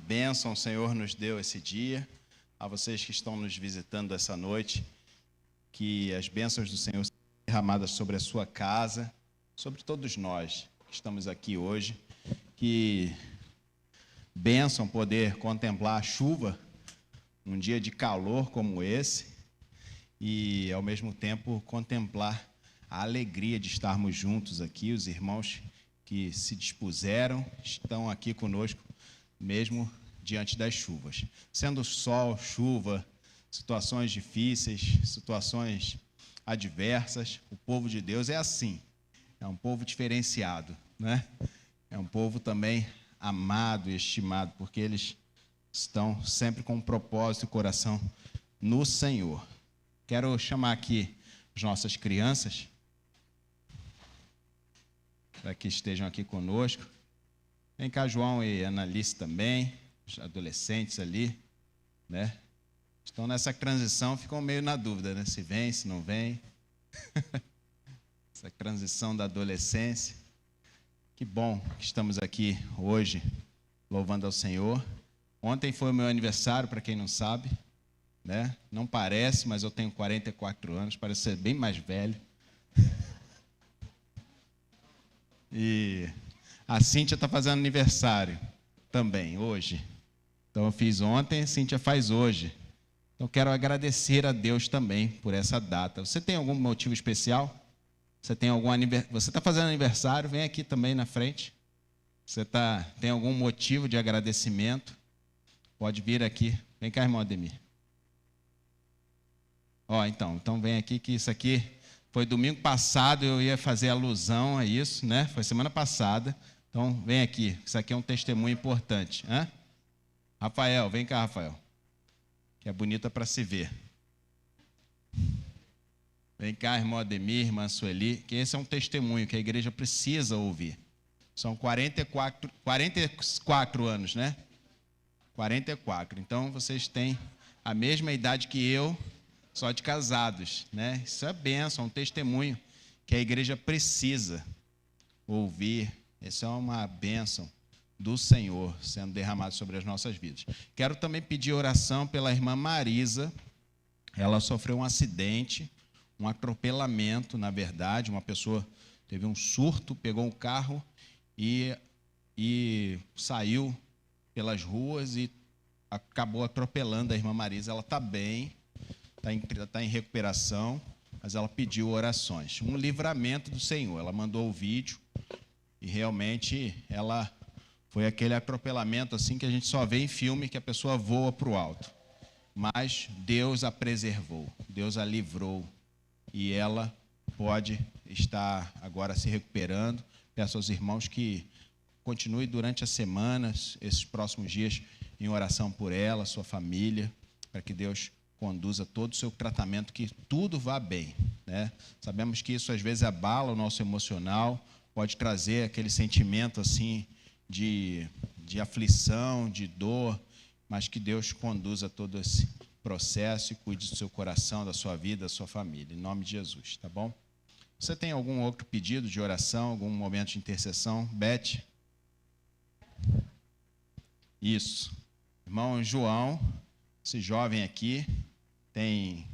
bênção o Senhor nos deu esse dia. A vocês que estão nos visitando essa noite, que as bênçãos do Senhor sejam derramadas sobre a sua casa, sobre todos nós que estamos aqui hoje. Que bênção poder contemplar a chuva num dia de calor como esse e, ao mesmo tempo, contemplar a alegria de estarmos juntos aqui. Os irmãos que se dispuseram estão aqui conosco, mesmo diante das chuvas. Sendo sol, chuva, situações difíceis, situações adversas, o povo de Deus é assim. É um povo diferenciado, né? É um povo também amado e estimado, porque eles estão sempre com um propósito e coração no Senhor. Quero chamar aqui as nossas crianças, para que estejam aqui conosco. Vem cá, João e Analice também, os adolescentes ali, né? Estão nessa transição, ficam meio na dúvida, né? Se vem, se não vem. Essa transição da adolescência. Que bom que estamos aqui hoje, louvando ao Senhor. Ontem foi o meu aniversário, para quem não sabe, né? Não parece, mas eu tenho 44 anos, parece ser bem mais velho. E a Cíntia está fazendo aniversário também, hoje. Então eu fiz ontem, a Cíntia faz hoje. Então quero agradecer a Deus também por essa data. Você tem algum motivo especial? Você está fazendo aniversário? Vem aqui também na frente. Tem algum motivo de agradecimento? Pode vir aqui. Vem cá, irmão Ademir. Então vem aqui, que isso aqui foi domingo passado, eu ia fazer alusão a isso, né? Foi semana passada. Então vem aqui, isso aqui é um testemunho importante. Rafael, vem cá, Rafael. Que é bonita para se ver. Vem cá, irmão Ademir, irmã Sueli, que esse é um testemunho que a igreja precisa ouvir. São 44 anos, né? 44. Então, vocês têm a mesma idade que eu, só de casados, né? Isso é bênção, um testemunho que a igreja precisa ouvir. Essa é uma bênção do Senhor sendo derramado sobre as nossas vidas. Quero também pedir oração pela irmã Marisa. Ela sofreu um acidente, um atropelamento, na verdade. Uma pessoa teve um surto, pegou um carro e saiu pelas ruas e acabou atropelando a irmã Marisa. Ela está bem, está em recuperação, mas ela pediu orações. Um livramento do Senhor. Ela mandou o vídeo e realmente ela foi aquele atropelamento assim que a gente só vê em filme, que a pessoa voa para o alto. Mas Deus a preservou, Deus a livrou. E ela pode estar agora se recuperando. Peço aos irmãos que continue durante as semanas, esses próximos dias, em oração por ela, sua família, para que Deus conduza todo o seu tratamento, que tudo vá bem, né? Sabemos que isso às vezes abala o nosso emocional, pode trazer aquele sentimento assim de aflição, de dor, mas que Deus conduza todo esse processo e cuide do seu coração, da sua vida, da sua família, em nome de Jesus, tá bom? Você tem algum outro pedido de oração, algum momento de intercessão? Beth? Isso. Irmão João, esse jovem aqui, tem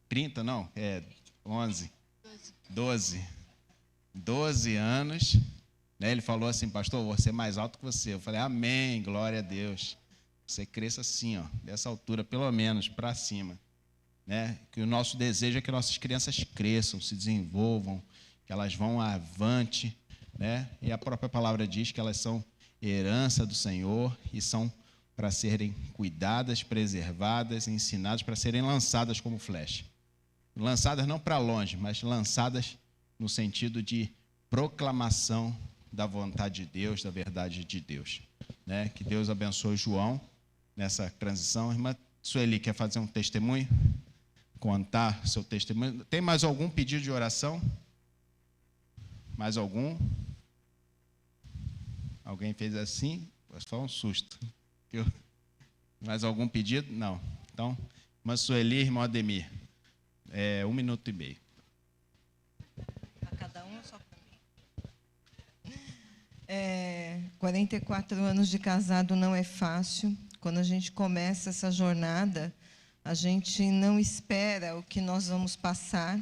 30, não, 11, 12 anos, né? Ele falou assim: pastor, vou ser mais alto que você. Eu falei: amém, glória a Deus. Você cresça assim, dessa altura, pelo menos, para cima, né? Que o nosso desejo é que nossas crianças cresçam, se desenvolvam, que elas vão avante, né? E a própria palavra diz que elas são herança do Senhor e são para serem cuidadas, preservadas, ensinadas, para serem lançadas como flecha. Lançadas não para longe, mas lançadas no sentido de proclamação da vontade de Deus, da verdade de Deus, né? Que Deus abençoe João nessa transição. Irmã Sueli, quer fazer um testemunho? Contar seu testemunho. Tem mais algum pedido de oração? Mais algum? Alguém fez assim? Foi só um susto. Mais algum pedido? Não. Então, irmã Sueli, irmão Ademir, 1 minuto e meio. Para cada um ou só para mim? 44 anos de casado não é fácil. Quando a gente começa essa jornada, a gente não espera o que nós vamos passar.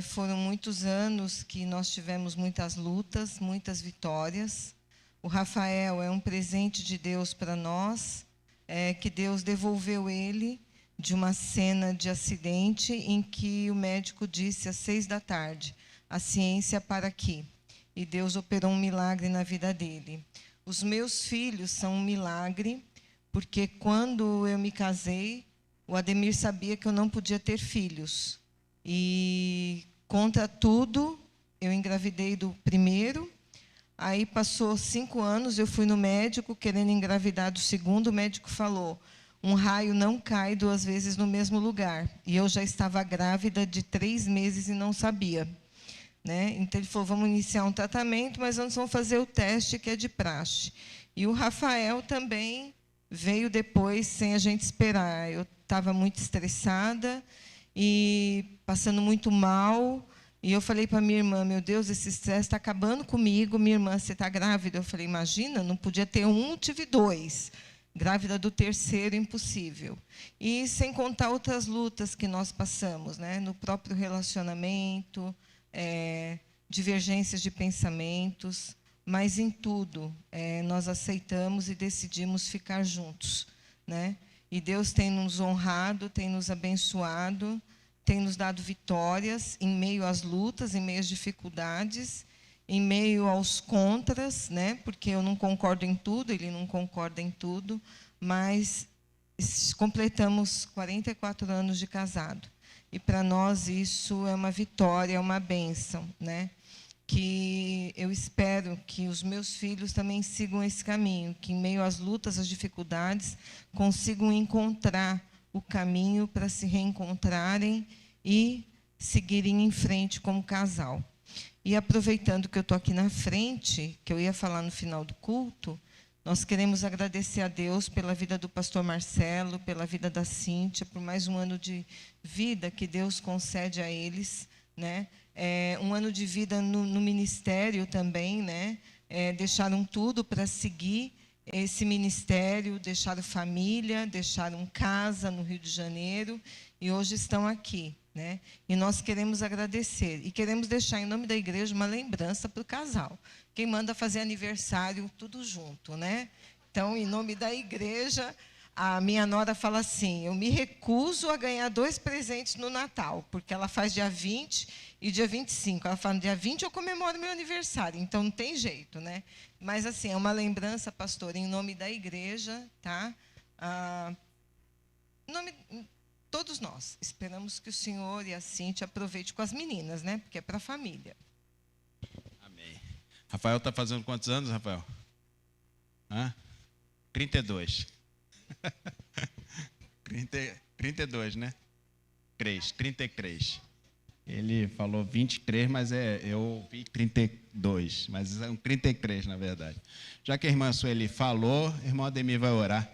Foram muitos anos que nós tivemos muitas lutas, muitas vitórias. O Rafael é um presente de Deus para nós, que Deus devolveu ele de uma cena de acidente em que o médico disse às 6 da tarde, a ciência para aqui. E Deus operou um milagre na vida dele. Os meus filhos são um milagre, porque quando eu me casei, o Ademir sabia que eu não podia ter filhos. E, contra tudo, eu engravidei do primeiro. Aí passou 5 anos, eu fui no médico querendo engravidar do segundo. O médico falou, um raio não cai 2 vezes no mesmo lugar. E eu já estava grávida de 3 meses e não sabia. Né? Então, ele falou, vamos iniciar um tratamento, mas antes vamos fazer o teste, que é de praxe. E o Rafael também veio depois, sem a gente esperar. Eu estava muito estressada e passando muito mal. E eu falei para minha irmã, meu Deus, esse estresse está acabando comigo. Minha irmã, você está grávida? Eu falei, imagina, não podia ter um, tive 2. Grávida do terceiro, impossível. E sem contar outras lutas que nós passamos, né? No próprio relacionamento, divergências de pensamentos, mas em tudo nós aceitamos e decidimos ficar juntos, né? E Deus tem nos honrado, tem nos abençoado, tem nos dado vitórias em meio às lutas, em meio às dificuldades, em meio aos contras, né? Porque eu não concordo em tudo, ele não concorda em tudo, mas completamos 44 anos de casado. E para nós isso é uma vitória, é uma bênção, né? Que eu espero que os meus filhos também sigam esse caminho, que em meio às lutas, às dificuldades, consigam encontrar o caminho para se reencontrarem e seguirem em frente como casal. E aproveitando que eu estou aqui na frente, que eu ia falar no final do culto, nós queremos agradecer a Deus pela vida do pastor Marcelo, pela vida da Cíntia, por mais um ano de vida que Deus concede a eles, né? Um ano de vida no ministério também, né? Deixaram tudo para seguir esse ministério, deixaram família, deixaram casa no Rio de Janeiro e hoje estão aqui, né? E nós queremos agradecer e queremos deixar em nome da igreja uma lembrança para o casal. Quem manda fazer aniversário, tudo junto, né? Então, em nome da igreja, a minha nora fala assim, eu me recuso a ganhar 2 presentes no Natal, porque ela faz dia 20 e dia 25. Ela fala, no dia 20 eu comemoro meu aniversário, então não tem jeito, né? Mas, assim, é uma lembrança, pastor, em nome da igreja, tá? Todos nós esperamos que o senhor e a Cíntia aproveitem com as meninas, né? Porque é para a família. Amém. Rafael está fazendo quantos anos, Rafael? 32. 32, né? 33. Ele falou 23, mas eu vi 32, mas são 33, na verdade. Já que a irmã Sueli falou, o irmão Ademir vai orar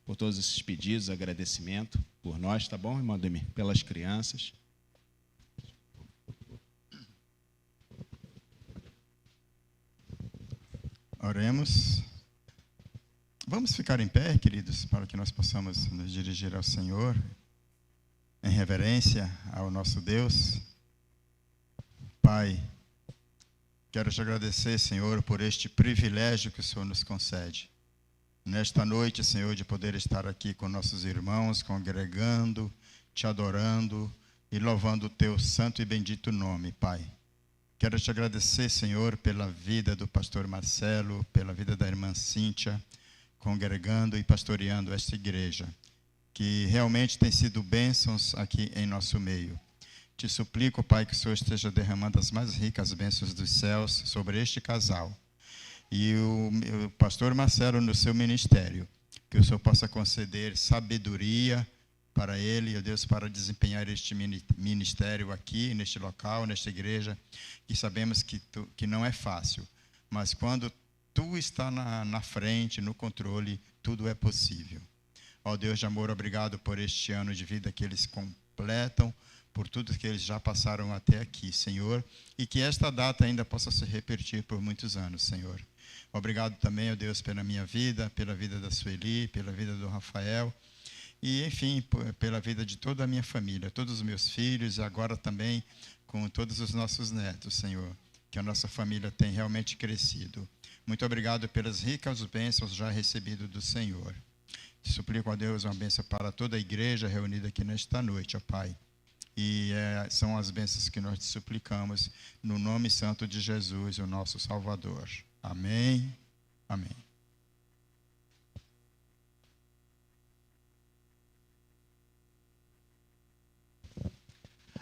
por todos esses pedidos, agradecimento por nós, tá bom, irmão Ademir? Pelas crianças. Oremos. Vamos ficar em pé, queridos, para que nós possamos nos dirigir ao Senhor, em reverência ao nosso Deus. Pai, quero te agradecer, Senhor, por este privilégio que o Senhor nos concede. Nesta noite, Senhor, de poder estar aqui com nossos irmãos, congregando, te adorando e louvando o teu santo e bendito nome, Pai. Quero te agradecer, Senhor, pela vida do pastor Marcelo, pela vida da irmã Cíntia, congregando e pastoreando esta igreja, que realmente tem sido bênçãos aqui em nosso meio. Te suplico, Pai, que o Senhor esteja derramando as mais ricas bênçãos dos céus sobre este casal. E o pastor Marcelo no seu ministério, que o Senhor possa conceder sabedoria para ele, ó Deus, para desempenhar este ministério aqui, neste local, nesta igreja, que sabemos que não é fácil, mas quando tu está na frente, no controle, tudo é possível. Ó Deus de amor, obrigado por este ano de vida que eles completam, por tudo que eles já passaram até aqui, Senhor, e que esta data ainda possa se repetir por muitos anos, Senhor. Obrigado também, ó Deus, pela minha vida, pela vida da Sueli, pela vida do Rafael e, enfim, pela vida de toda a minha família, todos os meus filhos e agora também com todos os nossos netos, Senhor, que a nossa família tem realmente crescido. Muito obrigado pelas ricas bênçãos já recebidas do Senhor. Te suplico a Deus uma bênção para toda a igreja reunida aqui nesta noite, ó Pai. E são as bênçãos que nós te suplicamos no nome santo de Jesus, o nosso Salvador. Amém. Amém.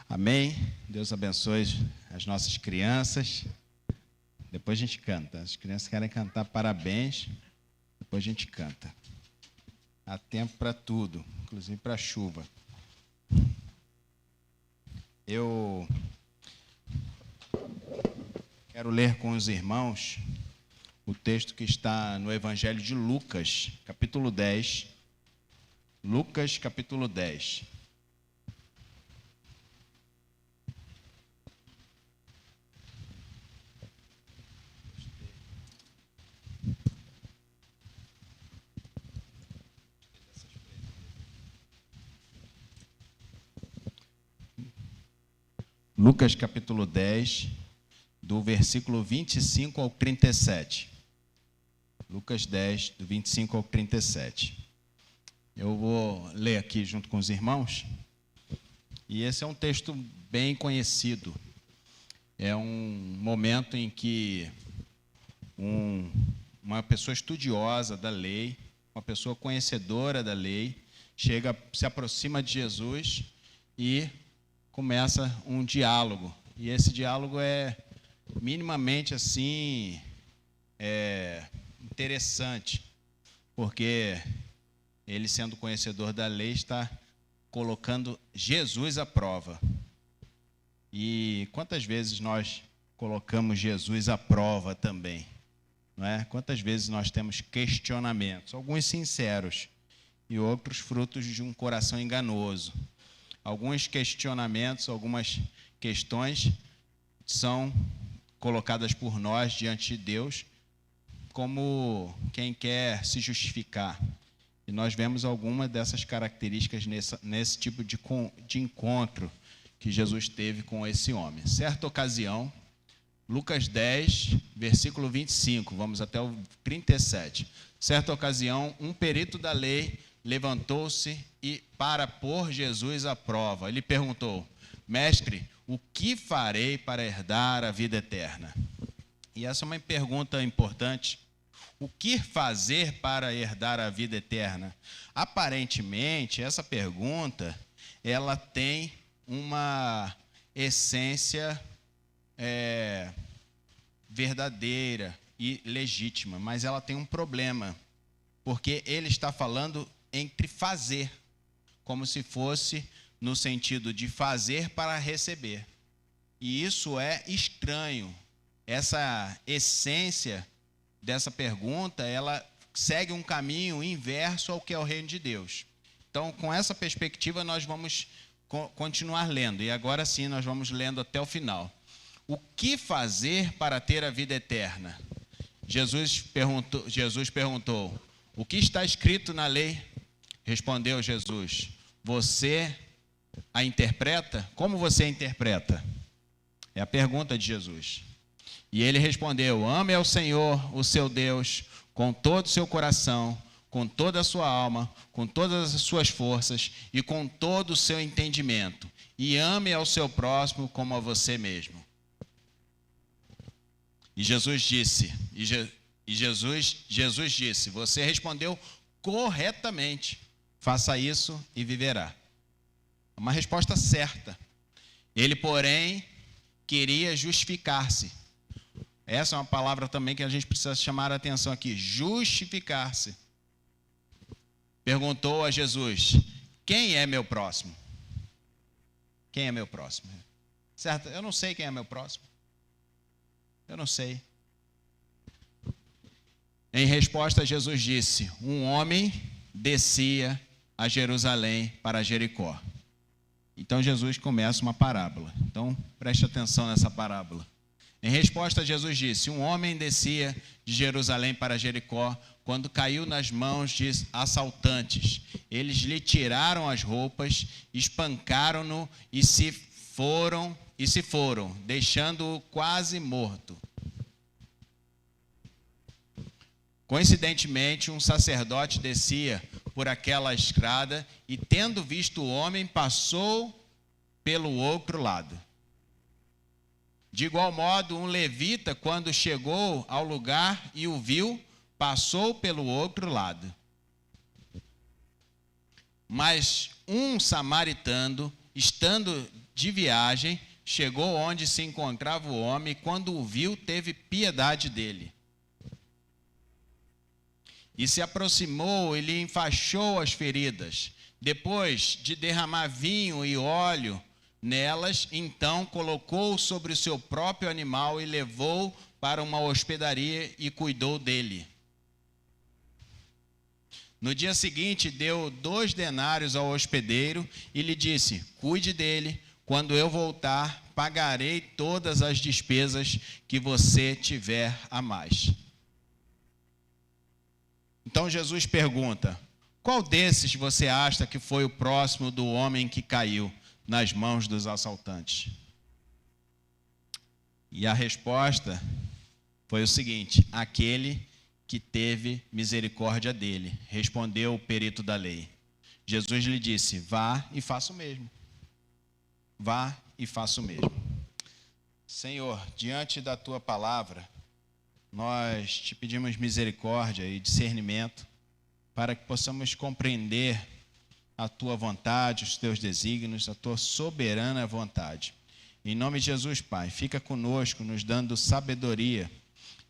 Amém. Deus abençoe as nossas crianças. Depois a gente canta. As crianças querem cantar parabéns. Depois a gente canta. Há tempo para tudo, inclusive para a chuva. Eu quero ler com os irmãos o texto que está no Evangelho de Lucas, capítulo 10. Lucas, capítulo 10. Lucas capítulo 10, do versículo 25 ao 37. Lucas 10, do 25 ao 37. Eu vou ler aqui junto com os irmãos. E esse é um texto bem conhecido. É um momento em que uma pessoa estudiosa da lei, uma pessoa conhecedora da lei, se aproxima de Jesus e começa um diálogo. E esse diálogo é minimamente assim interessante, porque ele, sendo conhecedor da lei, está colocando Jesus à prova. E quantas vezes nós colocamos Jesus à prova também, não é? Quantas vezes nós temos questionamentos, alguns sinceros e outros frutos de um coração enganoso. Alguns questionamentos, algumas questões são colocadas por nós diante de Deus como quem quer se justificar. E nós vemos algumas dessas características nesse tipo de encontro que Jesus teve com esse homem. Certa ocasião, Lucas 10, versículo 25, vamos até o 37. Certa ocasião, um perito da lei levantou-se e, para pôr Jesus à prova, ele perguntou: Mestre, o que farei para herdar a vida eterna? E essa é uma pergunta importante. O que fazer para herdar a vida eterna? Aparentemente, essa pergunta, ela tem uma essência verdadeira e legítima, mas ela tem um problema, porque ele está falando entre fazer, como se fosse no sentido de fazer para receber. E isso é estranho. Essa essência dessa pergunta, ela segue um caminho inverso ao que é o reino de Deus. Então, com essa perspectiva, nós vamos continuar lendo. E agora sim, nós vamos lendo até o final. O que fazer para ter a vida eterna? Jesus perguntou, o que está escrito na lei? Respondeu Jesus, você a interpreta? Como você a interpreta? É a pergunta de Jesus. E ele respondeu, ame ao Senhor, o seu Deus, com todo o seu coração, com toda a sua alma, com todas as suas forças e com todo o seu entendimento. E ame ao seu próximo como a você mesmo. E Jesus disse, Jesus disse, você respondeu corretamente. Faça isso e viverá. Uma resposta certa. Ele, porém, queria justificar-se. Essa é uma palavra também que a gente precisa chamar a atenção aqui. Justificar-se. Perguntou a Jesus, quem é meu próximo? Quem é meu próximo? Certo? Eu não sei quem é meu próximo. Eu não sei. Em resposta, Jesus disse, um homem descia a Jerusalém para Jericó. Então Jesus começa uma parábola. Então preste atenção nessa parábola. Em resposta, Jesus disse: um homem descia de Jerusalém para Jericó, quando caiu nas mãos de assaltantes. Eles lhe tiraram as roupas, espancaram-no e se foram, deixando-o quase morto. Coincidentemente, um sacerdote descia por aquela estrada e, tendo visto o homem, passou pelo outro lado. De igual modo, um levita, quando chegou ao lugar e o viu, passou pelo outro lado. Mas um samaritano, estando de viagem, chegou onde se encontrava o homem, e quando o viu, teve piedade dele. E se aproximou e lhe enfaixou as feridas. Depois de derramar vinho e óleo nelas, então colocou sobre o seu próprio animal e levou para uma hospedaria e cuidou dele. No dia seguinte, deu 2 denários ao hospedeiro e lhe disse: cuide dele, quando eu voltar, pagarei todas as despesas que você tiver a mais. Então Jesus pergunta: qual desses você acha que foi o próximo do homem que caiu nas mãos dos assaltantes? E a resposta foi o seguinte: aquele que teve misericórdia dele, respondeu o perito da lei. Jesus lhe disse: vá e faça o mesmo. Vá e faça o mesmo. Senhor, diante da tua palavra, nós te pedimos misericórdia e discernimento para que possamos compreender a tua vontade, os teus desígnios, a tua soberana vontade. Em nome de Jesus, Pai, fica conosco, nos dando sabedoria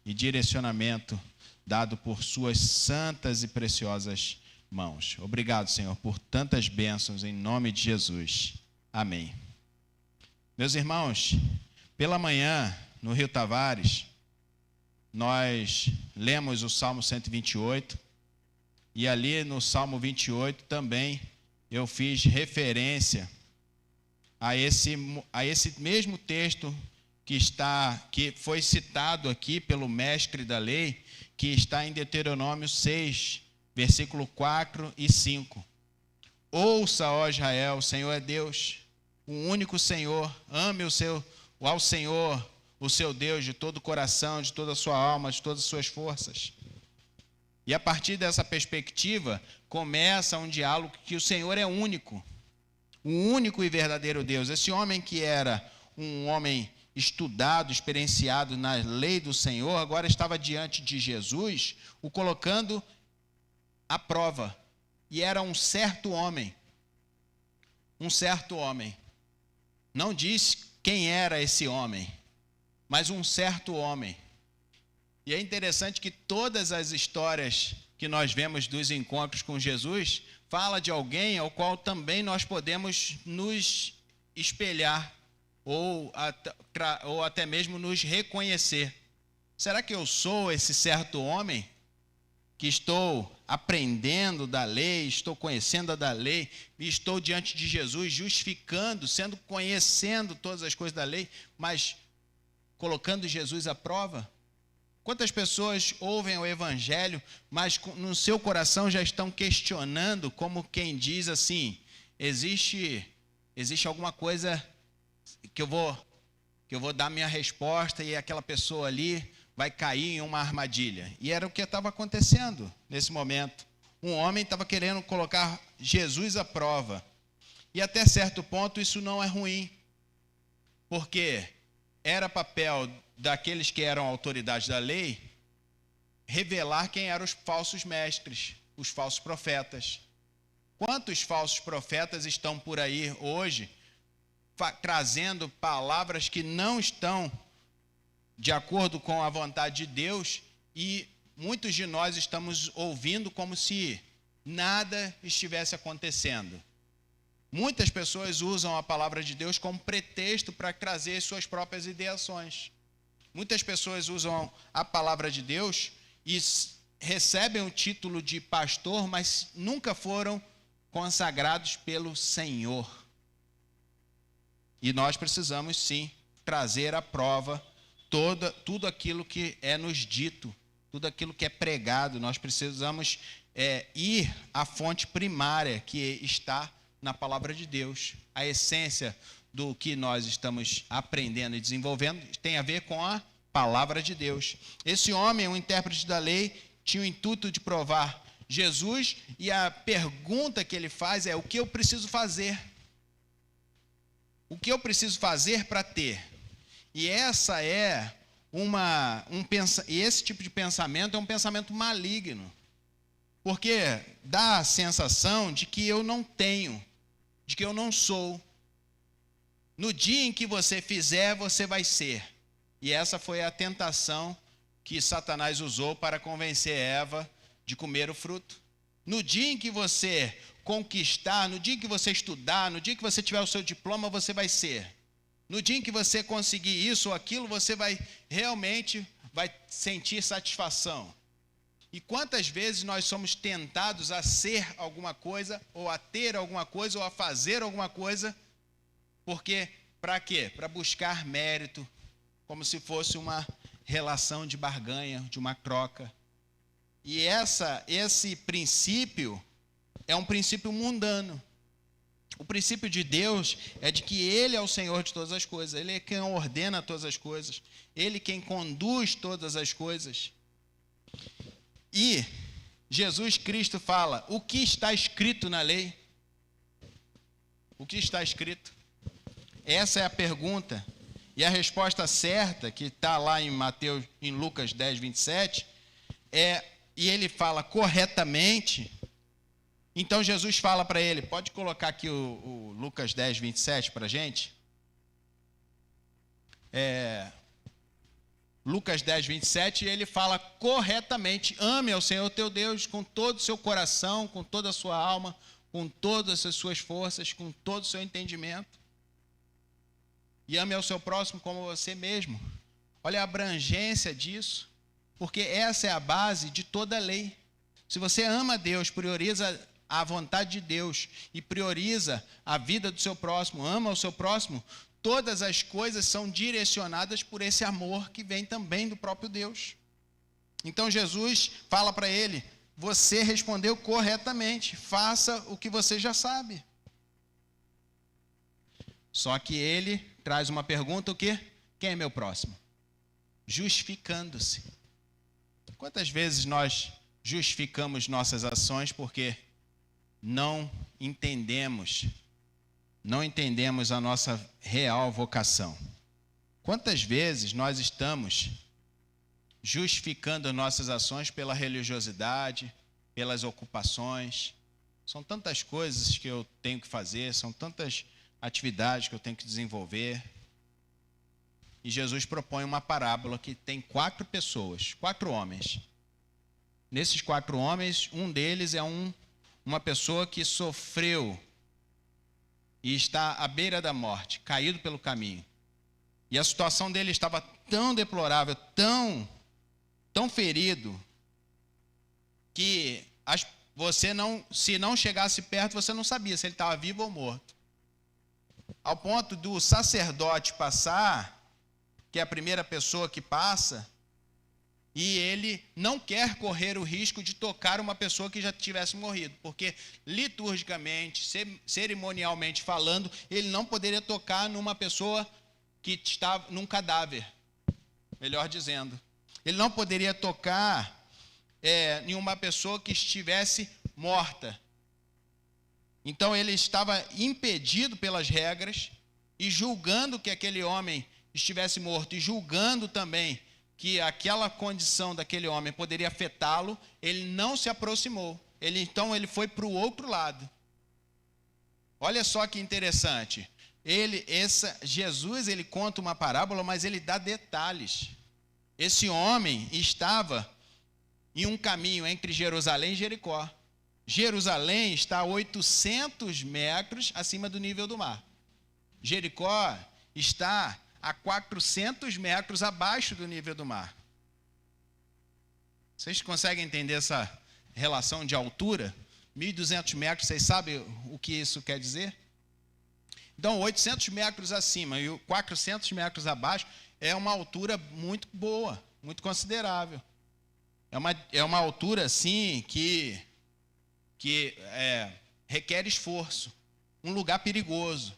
e direcionamento dado por suas santas e preciosas mãos. Obrigado, Senhor, por tantas bênçãos, em nome de Jesus. Amém. Meus irmãos, pela manhã, no Rio Tavares, nós lemos o Salmo 128, e ali no Salmo 28 também eu fiz referência a esse mesmo texto que foi citado aqui pelo mestre da lei, que está em Deuteronômio 6, versículo 4 e 5. Ouça, ó Israel, o Senhor é Deus, o único Senhor. Ame ao Senhor, o seu Deus, de todo o coração, de toda a sua alma, de todas as suas forças. E a partir dessa perspectiva, começa um diálogo que o Senhor é único, o único e verdadeiro Deus. Esse homem que era um homem estudado, experienciado na lei do Senhor, agora estava diante de Jesus, o colocando à prova. E era um certo homem. Um certo homem. Não diz quem era esse homem, mas um certo homem. E é interessante que todas as histórias que nós vemos dos encontros com Jesus fala de alguém ao qual também nós podemos nos espelhar ou até mesmo nos reconhecer. Será que eu sou esse certo homem que estou aprendendo da lei, estou conhecendo a da lei, e estou diante de Jesus justificando, conhecendo todas as coisas da lei, mas colocando Jesus à prova? Quantas pessoas ouvem o Evangelho, mas no seu coração já estão questionando, como quem diz assim: existe alguma coisa que eu vou dar minha resposta e aquela pessoa ali vai cair em uma armadilha. E era o que estava acontecendo nesse momento. Um homem estava querendo colocar Jesus à prova. E até certo ponto isso não é ruim, porque era papel daqueles que eram autoridades da lei revelar quem eram os falsos mestres, os falsos profetas. Quantos falsos profetas estão por aí hoje trazendo palavras que não estão de acordo com a vontade de Deus, e muitos de nós estamos ouvindo como se nada estivesse acontecendo. Muitas pessoas usam a palavra de Deus como pretexto para trazer suas próprias ideações. Muitas pessoas usam a palavra de Deus e recebem o título de pastor, mas nunca foram consagrados pelo Senhor. E nós precisamos, sim, trazer à prova tudo aquilo que é nos dito, tudo aquilo que é pregado. Nós precisamos ir à fonte primária, que está na palavra de Deus. A essência do que nós estamos aprendendo e desenvolvendo tem a ver com a palavra de Deus. Esse homem, um intérprete da lei, tinha o intuito de provar Jesus, e a pergunta que ele faz é: o que eu preciso fazer? O que eu preciso fazer para ter? E essa é e esse tipo de pensamento é um pensamento maligno, porque dá a sensação de que eu não tenho, de que eu não sou. No dia em que você fizer, você vai ser. E essa foi a tentação que Satanás usou para convencer Eva de comer o fruto. No dia em que você conquistar, no dia em que você estudar, no dia que você tiver o seu diploma, você vai ser. No dia em que você conseguir isso ou aquilo, você vai realmente sentir satisfação. E quantas vezes nós somos tentados a ser alguma coisa, ou a ter alguma coisa, ou a fazer alguma coisa, porque, para quê? Para buscar mérito, como se fosse uma relação de barganha, de uma troca. E esse princípio é um princípio mundano. O princípio de Deus é de que Ele é o Senhor de todas as coisas. Ele é quem ordena todas as coisas. Ele é quem conduz todas as coisas. E Jesus Cristo fala: o que está escrito na lei? O que está escrito? Essa é a pergunta. E a resposta certa, que está lá em Lucas 10, 27, e ele fala corretamente. Então Jesus fala para ele, pode colocar aqui o Lucas 10, 27 para a gente? Lucas 10, 27, ele fala corretamente: ame ao Senhor teu Deus com todo o seu coração, com toda a sua alma, com todas as suas forças, com todo o seu entendimento. E ame ao seu próximo como você mesmo. Olha a abrangência disso, porque essa é a base de toda a lei. Se você ama a Deus, prioriza a vontade de Deus e prioriza a vida do seu próximo, ama o seu próximo, todas as coisas são direcionadas por esse amor que vem também do próprio Deus. Então Jesus fala para ele: você respondeu corretamente, faça o que você já sabe. Só que ele traz uma pergunta: o quê? Quem é meu próximo? Justificando-se. Quantas vezes nós justificamos nossas ações porque não entendemos a nossa real vocação? Quantas vezes nós estamos justificando nossas ações pela religiosidade, pelas ocupações? São tantas coisas que eu tenho que fazer, são tantas atividades que eu tenho que desenvolver. E Jesus propõe uma parábola que tem 4 pessoas, 4 homens. Nesses 4 homens, um deles é uma pessoa que sofreu e está à beira da morte, caído pelo caminho. E a situação dele estava tão deplorável, tão ferido, que se não chegasse perto, você não sabia se ele estava vivo ou morto. Ao ponto do sacerdote passar, que é a primeira pessoa que passa, e ele não quer correr o risco de tocar uma pessoa que já tivesse morrido, porque liturgicamente, cerimonialmente falando, ele não poderia tocar numa pessoa que estava num cadáver, melhor dizendo. Ele não poderia tocar em uma pessoa que estivesse morta. Então ele estava impedido pelas regras, e julgando que aquele homem estivesse morto, e julgando também que aquela condição daquele homem poderia afetá-lo, ele não se aproximou. Então ele foi para o outro lado. Olha só que interessante. Jesus ele conta uma parábola, mas ele dá detalhes. Esse homem estava em um caminho entre Jerusalém e Jericó. Jerusalém está a 800 metros acima do nível do mar. Jericó está a 400 metros abaixo do nível do mar. Vocês conseguem entender essa relação de altura? 1.200 metros, vocês sabem o que isso quer dizer? Então, 800 metros acima e 400 metros abaixo é uma altura muito boa, muito considerável. É uma altura, assim, que requer esforço. Um lugar perigoso.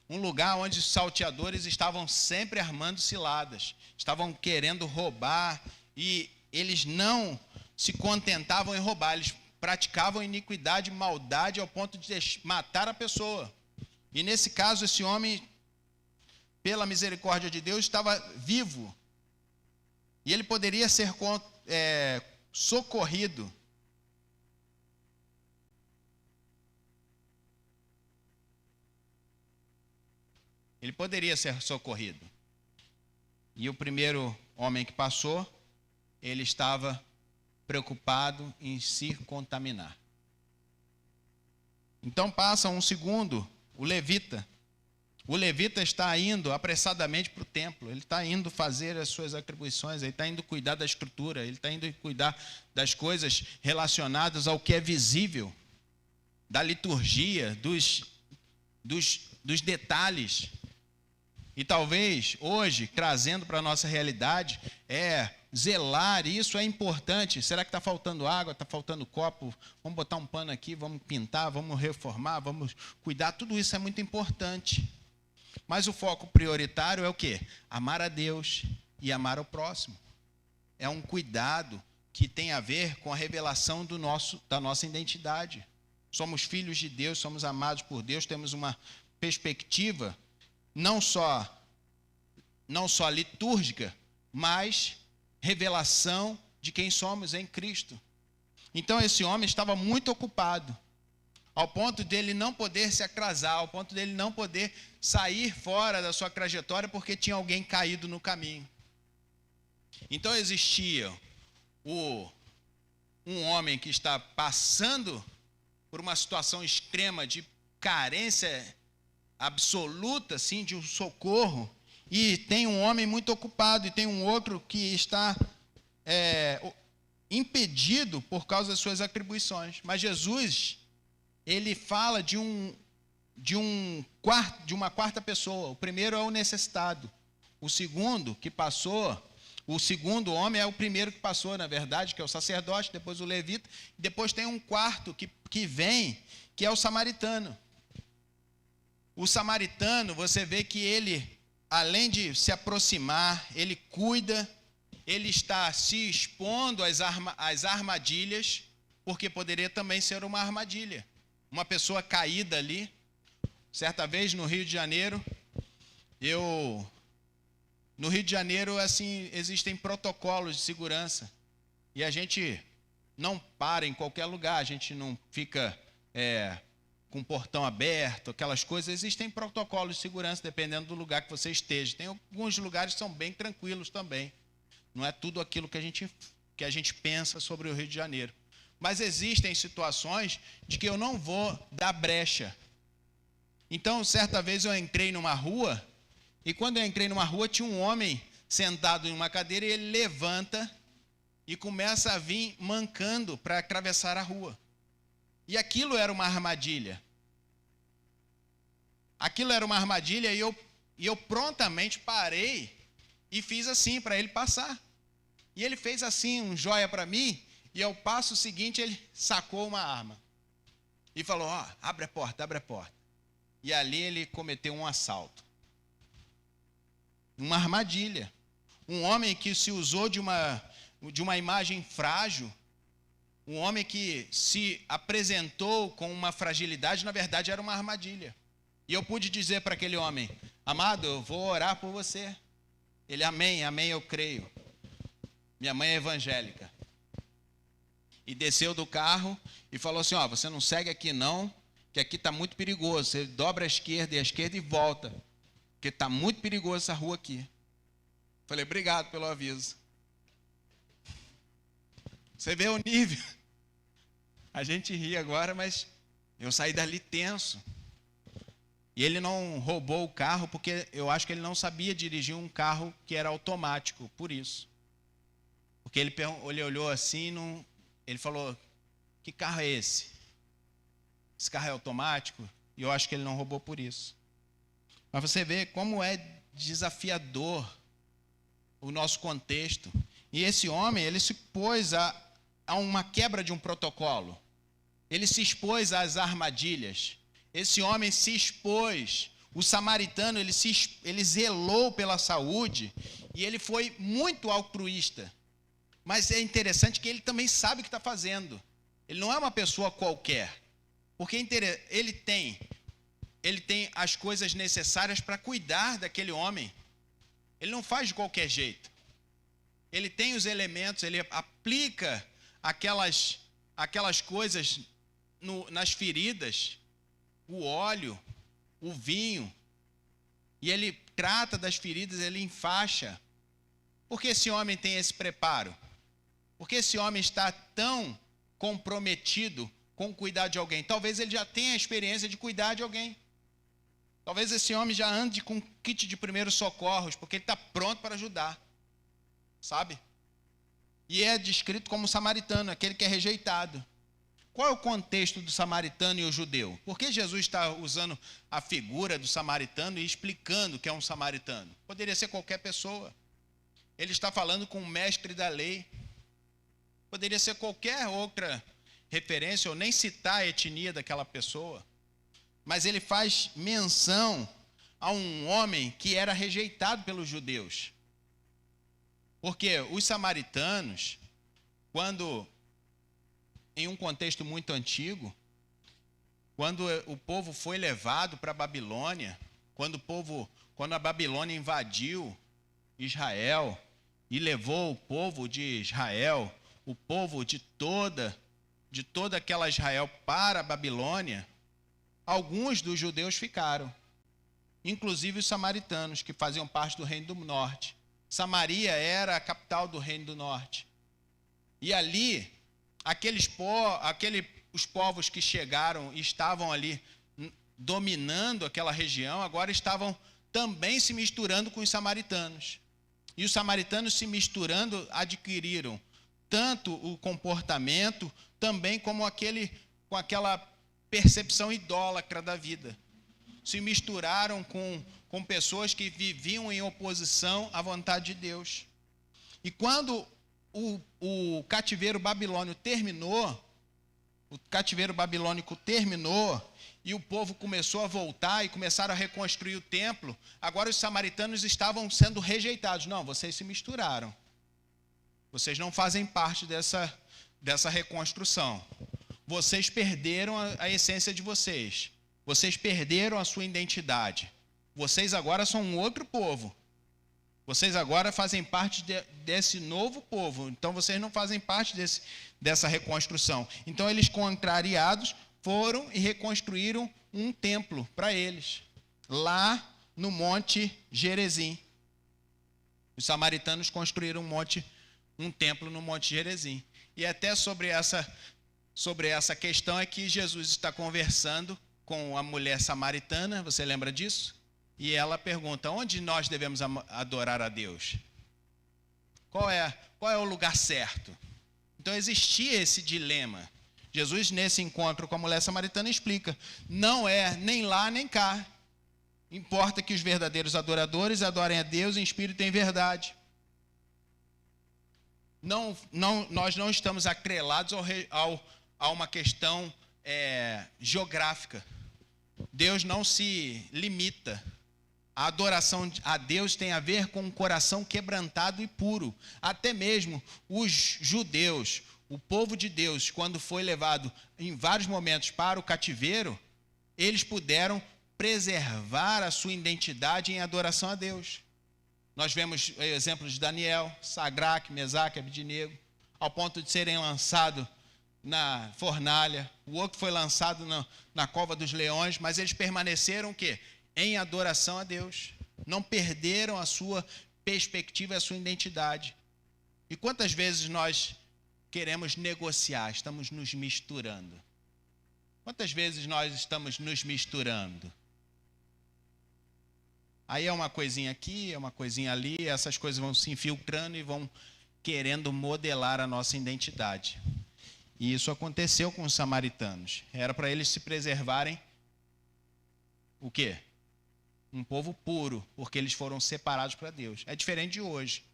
Um lugar onde os salteadores estavam sempre armando ciladas. Estavam querendo roubar e eles não se contentavam em roubar. Eles praticavam iniquidade, maldade ao ponto de matar a pessoa. E nesse caso, esse homem, pela misericórdia de Deus, estava vivo. E ele poderia ser socorrido. Ele poderia ser socorrido. E o primeiro homem que passou, ele estava preocupado em se contaminar. Então passa um segundo, o levita. O levita está indo apressadamente para o templo, ele está indo fazer as suas atribuições, ele está indo cuidar da escritura, ele está indo cuidar das coisas relacionadas ao que é visível, da liturgia, dos detalhes. E talvez hoje, trazendo para a nossa realidade, zelar, isso é importante. Será que está faltando água, está faltando copo? Vamos botar um pano aqui, vamos pintar, vamos reformar, vamos cuidar. Tudo isso é muito importante. Mas o foco prioritário é o quê? Amar a Deus e amar ao próximo. É um cuidado que tem a ver com a revelação da nossa identidade. Somos filhos de Deus, somos amados por Deus, temos uma perspectiva não só litúrgica, mas revelação de quem somos em Cristo. Então esse homem estava muito ocupado, ao ponto dele não poder se atrasar, ao ponto dele não poder sair fora da sua trajetória porque tinha alguém caído no caminho. Então existia um homem que está passando por uma situação extrema de carência absoluta, assim, de um socorro, e tem um homem muito ocupado, e tem um outro que está impedido por causa das suas atribuições. Mas Jesus, ele fala de uma quarta pessoa. O primeiro é o necessitado. O segundo que passou, o segundo homem é o primeiro que passou, na verdade, que é o sacerdote, depois o levita, e depois tem um quarto que vem, que é o samaritano. O samaritano, você vê que ele, além de se aproximar, ele cuida, ele está se expondo às armadilhas, porque poderia também ser uma armadilha. Uma pessoa caída ali. Certa vez no Rio de Janeiro, assim, existem protocolos de segurança. E a gente não para em qualquer lugar, a gente não fica com o portão aberto, aquelas coisas. Existem protocolos de segurança, dependendo do lugar que você esteja. Tem alguns lugares que são bem tranquilos também. Não é tudo aquilo que a gente pensa sobre o Rio de Janeiro. Mas existem situações de que eu não vou dar brecha. Então, certa vez eu entrei numa rua, e quando eu entrei numa rua, tinha um homem sentado em uma cadeira, e ele levanta e começa a vir mancando para atravessar a rua. E aquilo era uma armadilha. Aquilo era uma armadilha, e eu prontamente parei e fiz assim para ele passar. E ele fez assim, um joia para mim, e ao passo seguinte ele sacou uma arma. E falou, abre a porta, abre a porta. E ali ele cometeu um assalto. Uma armadilha. Um homem que se usou de uma imagem frágil, um homem que se apresentou com uma fragilidade, na verdade era uma armadilha. E eu pude dizer para aquele homem, amado, eu vou orar por você. Ele, amém, amém, eu creio. Minha mãe é evangélica. E desceu do carro e falou assim, você não segue aqui não, que aqui está muito perigoso. Você dobra a esquerda e volta, porque está muito perigoso essa rua aqui. Falei, obrigado pelo aviso. Você vê o nível. A gente ri agora, mas eu saí dali tenso. E ele não roubou o carro, porque eu acho que ele não sabia dirigir um carro que era automático, por isso. Porque ele olhou assim, ele falou, que carro é esse? Esse carro é automático? E eu acho que ele não roubou por isso. Mas você vê como é desafiador o nosso contexto. E esse homem, ele se expôs a uma quebra de um protocolo. Ele se expôs às armadilhas. Esse homem se expôs. O samaritano, ele zelou pela saúde e ele foi muito altruísta. Mas é interessante que ele também sabe o que está fazendo. Ele não é uma pessoa qualquer. Porque ele tem as coisas necessárias para cuidar daquele homem. Ele não faz de qualquer jeito. Ele tem os elementos, ele aplica aquelas coisas nas feridas, o óleo, o vinho, e ele trata das feridas, ele enfaixa. Por que esse homem tem esse preparo? Por que esse homem está tão comprometido com cuidar de alguém? Talvez ele já tenha a experiência de cuidar de alguém. Talvez esse homem já ande com kit de primeiros socorros, porque ele está pronto para ajudar. Sabe? E é descrito como samaritano, aquele que é rejeitado. Qual é o contexto do samaritano e o judeu? Por que Jesus está usando a figura do samaritano e explicando que é um samaritano? Poderia ser qualquer pessoa. Ele está falando com o mestre da lei. Poderia ser qualquer outra referência, ou nem citar a etnia daquela pessoa. Mas ele faz menção a um homem que era rejeitado pelos judeus. Porque os samaritanos, quando, em um contexto muito antigo, quando o povo foi levado para a Babilônia, quando a Babilônia invadiu Israel e levou o povo de Israel, o povo de toda aquela Israel para a Babilônia, alguns dos judeus ficaram, inclusive os samaritanos, que faziam parte do Reino do Norte. Samaria era a capital do Reino do Norte. E ali, os povos que chegaram e estavam ali dominando aquela região, agora estavam também se misturando com os samaritanos. E os samaritanos se misturando adquiriram tanto o comportamento, também como com aquela percepção idólatra da vida. Se misturaram com pessoas que viviam em oposição à vontade de Deus. E quando o cativeiro babilônico terminou e o povo começou a voltar e começaram a reconstruir o templo, agora os samaritanos estavam sendo rejeitados. Não, vocês se misturaram. Vocês não fazem parte dessa reconstrução. Vocês perderam a essência de vocês. Vocês perderam a sua identidade. Vocês agora são um outro povo. Vocês agora fazem parte desse novo povo. Então, vocês não fazem parte dessa reconstrução. Então, eles, contrariados, foram e reconstruíram um templo para eles, lá no Monte Gerizim. Os samaritanos construíram um templo no Monte Gerizim. E até sobre essa questão é que Jesus está conversando com a mulher samaritana, você lembra disso? E ela pergunta, onde nós devemos adorar a Deus? Qual é o lugar certo? Então existia esse dilema. Jesus, nesse encontro com a mulher samaritana, explica, não é nem lá nem cá. Importa que os verdadeiros adoradores adorem a Deus em espírito e em verdade. Nós não estamos atrelados a uma questão geográfica. Deus não se limita. A adoração a Deus tem a ver com um coração quebrantado e puro. Até mesmo os judeus, o povo de Deus, quando foi levado em vários momentos para o cativeiro, eles puderam preservar a sua identidade em adoração a Deus. Nós vemos exemplos de Daniel, Sadraque, Mesaque, Abednego, ao ponto de serem lançados na fornalha. O outro foi lançado na cova dos leões, mas eles permaneceram o quê? Em adoração a Deus. Não perderam a sua perspectiva, a sua identidade. E quantas vezes nós queremos negociar, estamos nos misturando? Quantas vezes nós estamos nos misturando? Aí é uma coisinha aqui, é uma coisinha ali, essas coisas vão se infiltrando e vão querendo modelar a nossa identidade. E isso aconteceu com os samaritanos. Era para eles se preservarem o quê? Um povo puro, porque eles foram separados para Deus. É diferente de hoje.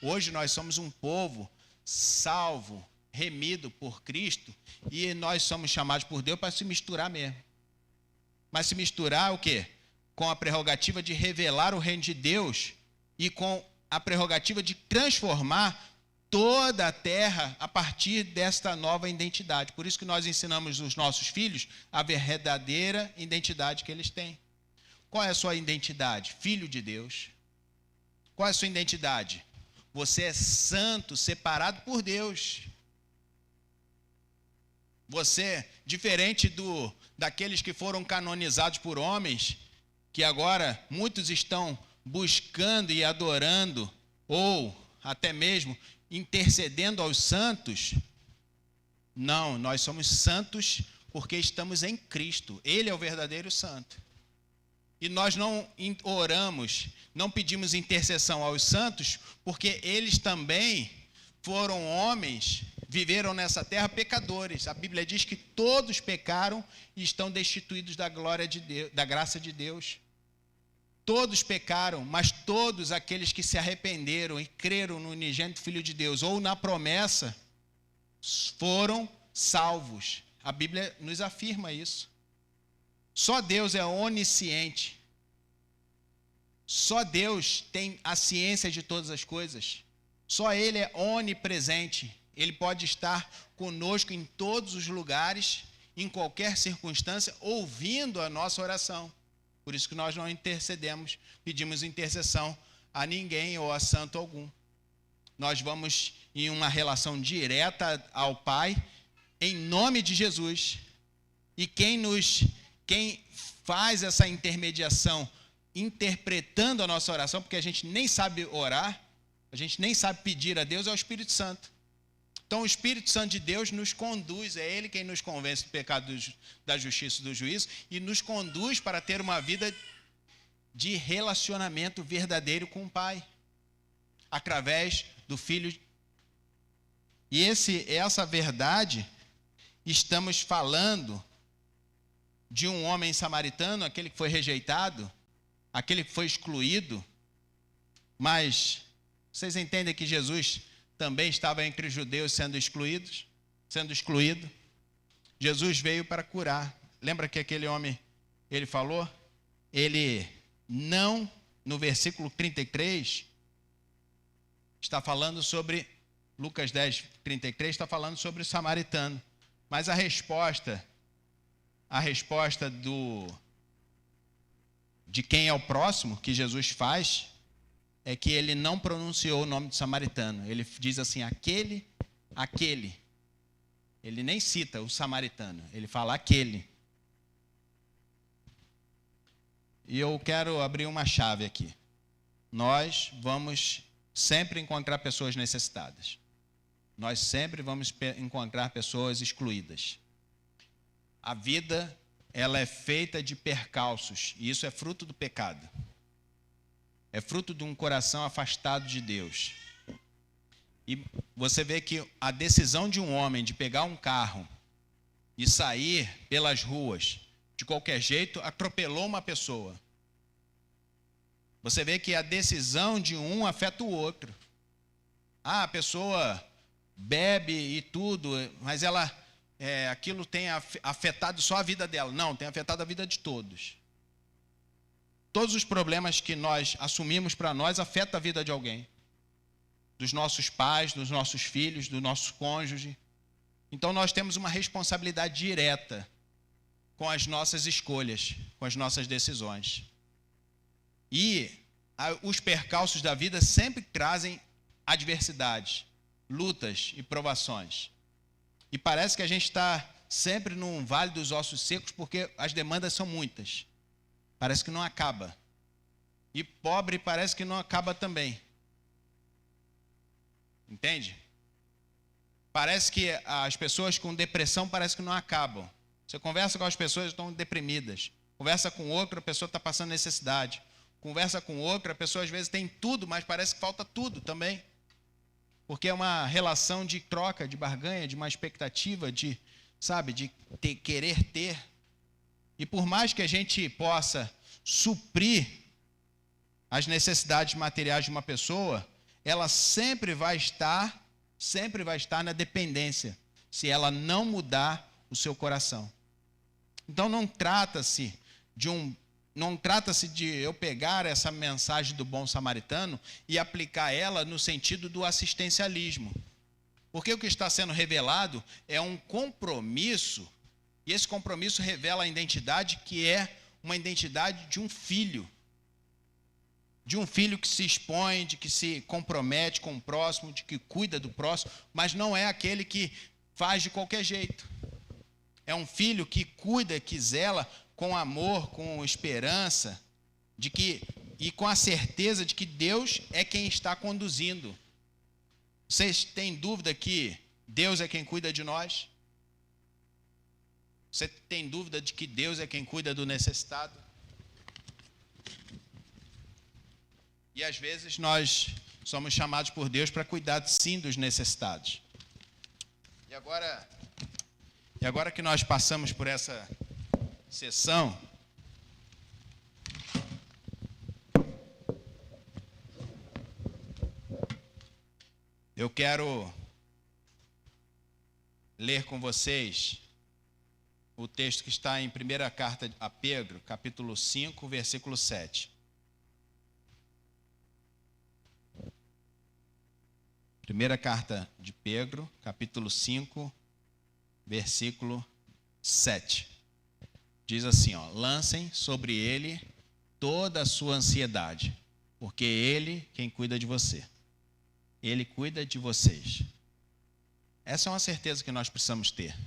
Hoje nós somos um povo salvo, remido por Cristo, e nós somos chamados por Deus para se misturar mesmo. Mas se misturar o quê? Com a prerrogativa de revelar o reino de Deus e com a prerrogativa de transformar toda a terra a partir desta nova identidade. Por isso que nós ensinamos os nossos filhos a verdadeira identidade que eles têm. Qual é a sua identidade? Filho de Deus. Qual é a sua identidade? Você é santo, separado por Deus. Você, diferente daqueles que foram canonizados por homens, que agora muitos estão buscando e adorando, ou até mesmo intercedendo aos santos. Não, nós somos santos porque estamos em Cristo. Ele é o verdadeiro santo. E nós não oramos, não pedimos intercessão aos santos, porque eles também foram homens, viveram nessa terra pecadores. A Bíblia diz que todos pecaram e estão destituídos da glória de Deus, da graça de Deus. Todos pecaram, mas todos aqueles que se arrependeram e creram no unigênito Filho de Deus ou na promessa foram salvos. A Bíblia nos afirma isso. Só Deus é onisciente. Só Deus tem a ciência de todas as coisas. Só Ele é onipresente. Ele pode estar conosco em todos os lugares, em qualquer circunstância, ouvindo a nossa oração. Por isso que nós não intercedemos, pedimos intercessão a ninguém ou a santo algum. Nós vamos em uma relação direta ao Pai, em nome de Jesus. E quem faz essa intermediação, interpretando a nossa oração, porque a gente nem sabe orar, a gente nem sabe pedir a Deus, é o Espírito Santo. Então o Espírito Santo de Deus nos conduz, é Ele quem nos convence do pecado, da justiça e do juízo, e nos conduz para ter uma vida de relacionamento verdadeiro com o Pai, através do Filho. E essa verdade, estamos falando de um homem samaritano, aquele que foi rejeitado, aquele que foi excluído, mas vocês entendem que Jesus também estava entre os judeus sendo excluído. Jesus veio para curar. Lembra que aquele homem, ele falou? Ele não, no versículo 33, está falando sobre, Lucas 10, 33, está falando sobre o samaritano. Mas a resposta de quem é o próximo, que Jesus faz, é que ele não pronunciou o nome do samaritano. Ele diz assim, aquele. Ele nem cita o samaritano, ele fala aquele. E eu quero abrir uma chave aqui. Nós vamos sempre encontrar pessoas necessitadas. Nós sempre vamos encontrar pessoas excluídas. A vida, ela é feita de percalços, e isso é fruto do pecado. É fruto de um coração afastado de Deus. E você vê que a decisão de um homem de pegar um carro e sair pelas ruas de qualquer jeito atropelou uma pessoa. Você vê que a decisão de um afeta o outro. A pessoa bebe e tudo, mas aquilo tem afetado só a vida dela. Não, tem afetado a vida de todos. Todos os problemas que nós assumimos para nós afetam a vida de alguém. Dos nossos pais, dos nossos filhos, do nosso cônjuge. Então nós temos uma responsabilidade direta com as nossas escolhas, com as nossas decisões. E os percalços da vida sempre trazem adversidades, lutas e provações. E parece que a gente está sempre num vale dos ossos secos porque as demandas são muitas. Parece que não acaba. E pobre parece que não acaba também. Entende? Parece que as pessoas com depressão parece que não acabam. Você conversa com as pessoas que estão deprimidas. Conversa com outra, a pessoa está passando necessidade. Conversa com outra, a pessoa às vezes tem tudo, mas parece que falta tudo também. Porque é uma relação de troca, de barganha, de uma expectativa, de querer ter. E por mais que a gente possa suprir as necessidades materiais de uma pessoa, ela sempre vai estar na dependência, se ela não mudar o seu coração. Então não trata-se de eu pegar essa mensagem do bom samaritano e aplicar ela no sentido do assistencialismo. Porque o que está sendo revelado é um compromisso, e esse compromisso revela a identidade que é uma identidade de um filho que se expõe, de que se compromete com o próximo, de que cuida do próximo, mas não é aquele que faz de qualquer jeito. É um filho que cuida, que zela com amor, com esperança, e com a certeza de que Deus é quem está conduzindo. Vocês têm dúvida que Deus é quem cuida de nós? Você tem dúvida de que Deus é quem cuida do necessitado? E às vezes nós somos chamados por Deus para cuidar sim dos necessitados. E agora que nós passamos por essa sessão, eu quero ler com vocês o texto que está em 1ª carta a Pedro, capítulo 5, versículo 7. Primeira carta de Pedro, capítulo 5, versículo 7. Diz assim, lancem sobre ele toda a sua ansiedade, porque ele quem cuida de você. Ele cuida de vocês. Essa é uma certeza que nós precisamos ter.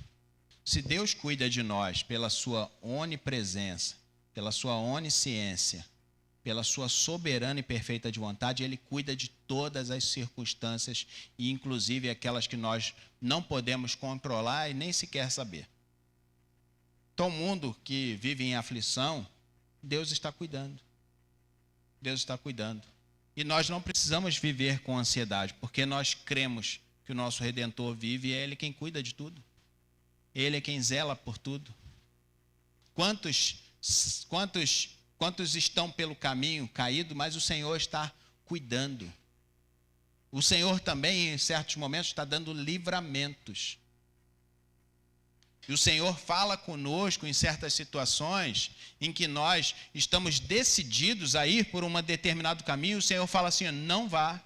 Se Deus cuida de nós pela sua onipresença, pela sua onisciência, pela sua soberana e perfeita de vontade, Ele cuida de todas as circunstâncias, e inclusive aquelas que nós não podemos controlar e nem sequer saber. Então, o mundo que vive em aflição, Deus está cuidando. Deus está cuidando. E nós não precisamos viver com ansiedade, porque nós cremos que o nosso Redentor vive e é Ele quem cuida de tudo. Ele é quem zela por tudo. Quantos estão pelo caminho caído, mas o Senhor está cuidando. O Senhor também, em certos momentos, está dando livramentos. E o Senhor fala conosco em certas situações em que nós estamos decididos a ir por um determinado caminho, o Senhor fala assim, não vá.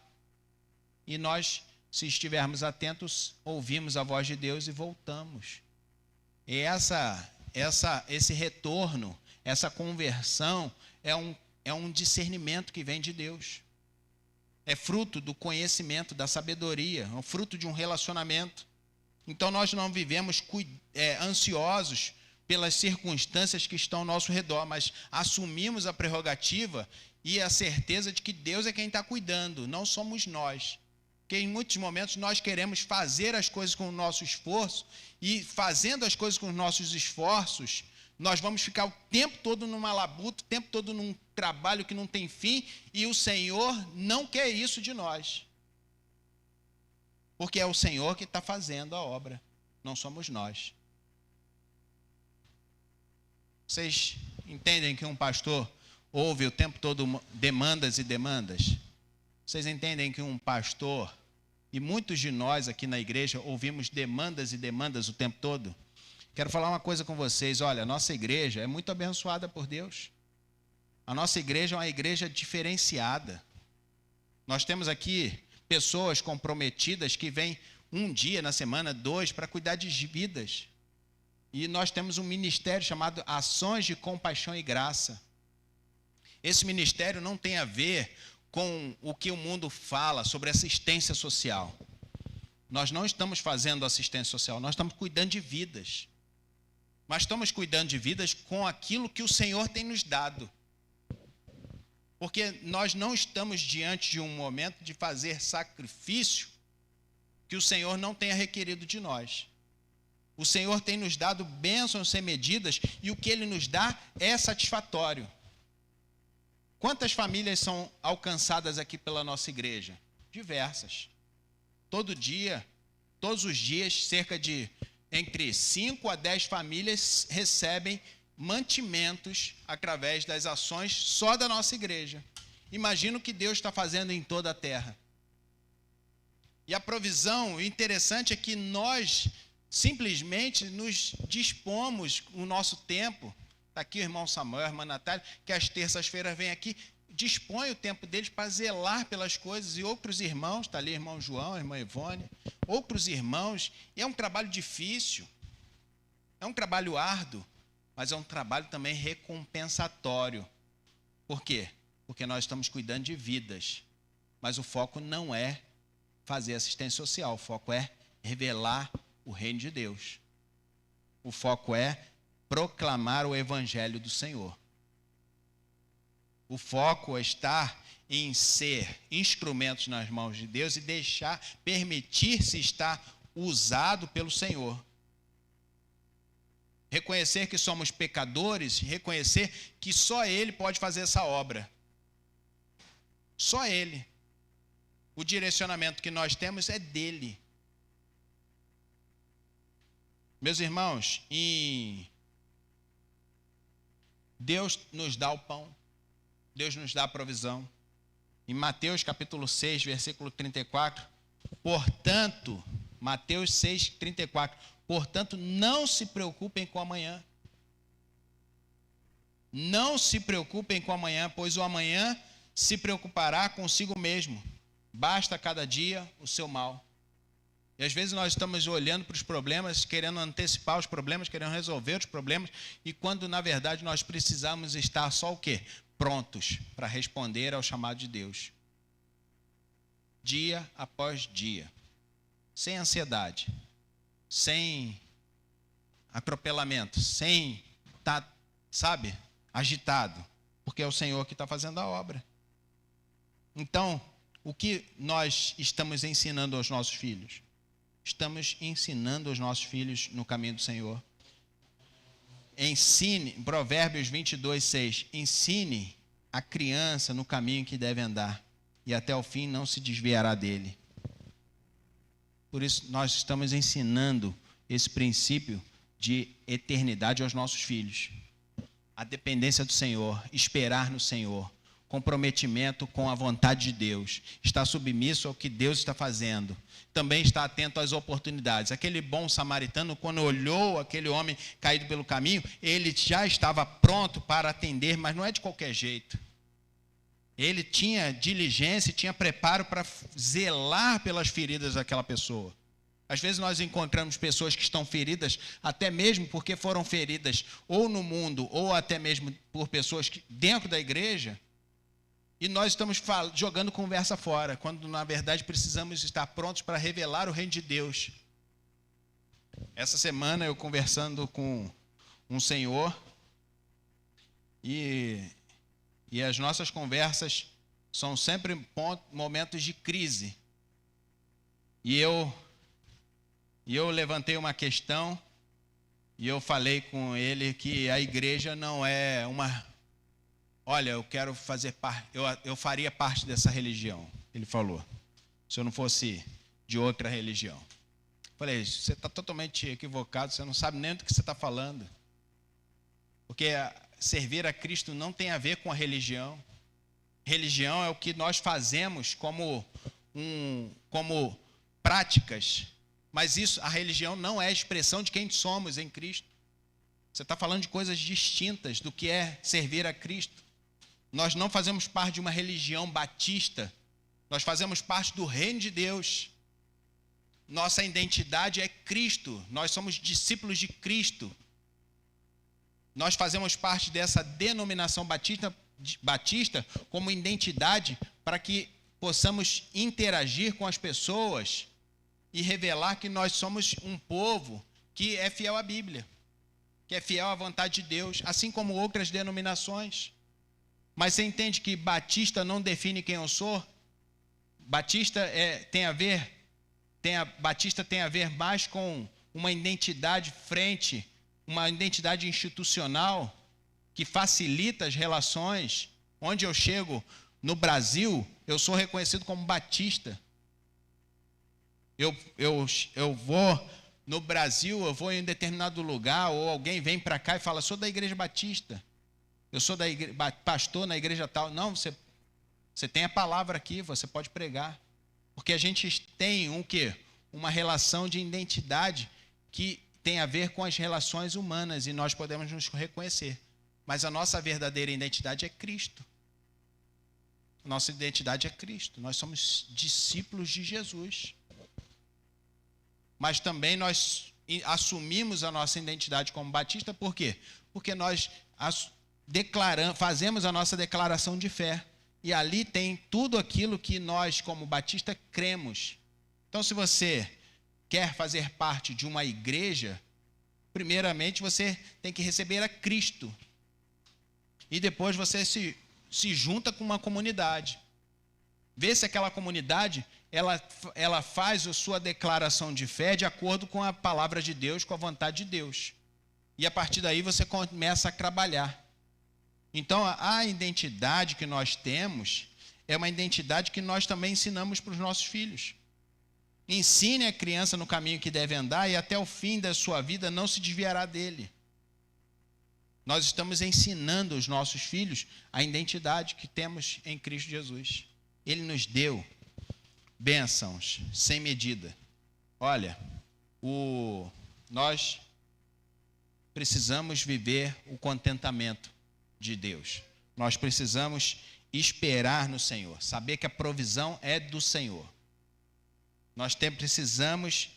E nós, se estivermos atentos, ouvimos a voz de Deus e voltamos. E esse retorno, essa conversão, é um discernimento que vem de Deus. É fruto do conhecimento, da sabedoria, é fruto de um relacionamento. Então nós não vivemos ansiosos pelas circunstâncias que estão ao nosso redor, mas assumimos a prerrogativa e a certeza de que Deus é quem está cuidando, não somos nós. Porque em muitos momentos nós queremos fazer as coisas com o nosso esforço, e fazendo as coisas com os nossos esforços, nós vamos ficar o tempo todo numa labuta, o tempo todo num trabalho que não tem fim, e o Senhor não quer isso de nós. Porque é o Senhor que está fazendo a obra, não somos nós. Vocês entendem que um pastor ouve o tempo todo demandas e demandas? Vocês entendem que um pastor, e muitos de nós aqui na igreja ouvimos demandas e demandas o tempo todo? Quero falar uma coisa com vocês, olha, a nossa igreja é muito abençoada por Deus. A nossa igreja é uma igreja diferenciada. Nós temos aqui pessoas comprometidas que vêm um dia na semana, 2, para cuidar de vidas. E nós temos um ministério chamado Ações de Compaixão e Graça. Esse ministério não tem a ver com o que o mundo fala sobre assistência social. Nós não estamos fazendo assistência social, nós estamos cuidando de vidas. Mas estamos cuidando de vidas com aquilo que o Senhor tem nos dado. Porque nós não estamos diante de um momento de fazer sacrifício que o Senhor não tenha requerido de nós. O Senhor tem nos dado bênçãos sem medidas, e o que Ele nos dá é satisfatório. Quantas famílias são alcançadas aqui pela nossa igreja? Diversas. Todo dia, todos os dias, cerca de entre 5 a 10 famílias recebem mantimentos através das ações só da nossa igreja. Imagina o que Deus está fazendo em toda a terra. E a provisão, o interessante é que nós simplesmente nos dispomos o nosso tempo. Está aqui o irmão Samuel, a irmã Natália, que às terças-feiras vem aqui, dispõe o tempo deles para zelar pelas coisas. E outros irmãos, está ali o irmão João, a irmã Ivone, outros irmãos. E é um trabalho difícil, é um trabalho árduo, mas é um trabalho também recompensatório. Por quê? Porque nós estamos cuidando de vidas. Mas o foco não é fazer assistência social, o foco é revelar o reino de Deus. O foco é proclamar o evangelho do Senhor. O foco é estar em ser instrumentos nas mãos de Deus e permitir-se estar usado pelo Senhor. Reconhecer que somos pecadores, reconhecer que só Ele pode fazer essa obra. Só Ele. O direcionamento que nós temos é dele. Meus irmãos, Deus nos dá o pão, Deus nos dá a provisão. Em Mateus capítulo 6, versículo 34, portanto, Mateus 6, 34, portanto, não se preocupem com amanhã. Não se preocupem com amanhã, pois o amanhã se preocupará consigo mesmo. Basta cada dia o seu mal. E às vezes nós estamos olhando para os problemas, querendo antecipar os problemas, querendo resolver os problemas, e quando na verdade nós precisamos estar só o quê? Prontos para responder ao chamado de Deus. Dia após dia. Sem ansiedade, sem atropelamento, sem estar, agitado, porque é o Senhor que está fazendo a obra. Então, o que nós estamos ensinando aos nossos filhos? Estamos ensinando aos nossos filhos no caminho do Senhor. Ensine, Provérbios 22, 6, ensine a criança no caminho que deve andar, e até o fim não se desviará dele. Por isso, nós estamos ensinando esse princípio de eternidade aos nossos filhos. A dependência do Senhor, esperar no Senhor, comprometimento com a vontade de Deus, estar submisso ao que Deus está fazendo, também estar atento às oportunidades. Aquele bom samaritano, quando olhou aquele homem caído pelo caminho, ele já estava pronto para atender, mas não é de qualquer jeito. Ele tinha diligência, tinha preparo para zelar pelas feridas daquela pessoa. Às vezes nós encontramos pessoas que estão feridas, até mesmo porque foram feridas ou no mundo, ou até mesmo por pessoas que, dentro da igreja, e nós estamos jogando conversa fora, quando na verdade precisamos estar prontos para revelar o reino de Deus. Essa semana eu conversando com um senhor, e as nossas conversas são sempre momentos de crise. E eu levantei uma questão, e eu falei com ele que a igreja não é uma... Olha, eu quero fazer parte, eu faria parte dessa religião, ele falou, se eu não fosse de outra religião. Falei, você está totalmente equivocado, você não sabe nem do que você está falando. Porque servir a Cristo não tem a ver com a religião. Religião é o que nós fazemos como práticas, mas a religião não é a expressão de quem somos em Cristo. Você está falando de coisas distintas do que é servir a Cristo. Nós não fazemos parte de uma religião batista, nós fazemos parte do reino de Deus. Nossa identidade é Cristo, nós somos discípulos de Cristo. Nós fazemos parte dessa denominação batista como identidade para que possamos interagir com as pessoas e revelar que nós somos um povo que é fiel à Bíblia, que é fiel à vontade de Deus, assim como outras denominações. Mas você entende que batista não define quem eu sou? Batista batista tem a ver mais com uma identidade uma identidade institucional que facilita as relações. Onde eu chego no Brasil, eu sou reconhecido como batista. Eu vou no Brasil, eu vou em determinado lugar, ou alguém vem para cá e fala, sou da igreja batista. Eu sou pastor na igreja tal. Não, você tem a palavra aqui, você pode pregar. Porque a gente tem o quê? Uma relação de identidade que tem a ver com as relações humanas e nós podemos nos reconhecer. Mas a nossa verdadeira identidade é Cristo. Nossa identidade é Cristo. Nós somos discípulos de Jesus. Mas também nós assumimos a nossa identidade como batista, por quê? Porque nós fazemos a nossa declaração de fé. E ali tem tudo aquilo que nós, como batista, cremos. Então, se você quer fazer parte de uma igreja, primeiramente você tem que receber a Cristo. E depois você se junta com uma comunidade. Vê se aquela comunidade ela faz a sua declaração de fé de acordo com a palavra de Deus, com a vontade de Deus. E a partir daí você começa a trabalhar. Então, a identidade que nós temos é uma identidade que nós também ensinamos para os nossos filhos. Ensine a criança no caminho que deve andar e até o fim da sua vida não se desviará dele. Nós estamos ensinando aos nossos filhos a identidade que temos em Cristo Jesus. Ele nos deu bênçãos sem medida. Olha, nós precisamos viver o contentamento de Deus. Nós precisamos esperar no Senhor, saber que a provisão é do Senhor. Nós precisamos,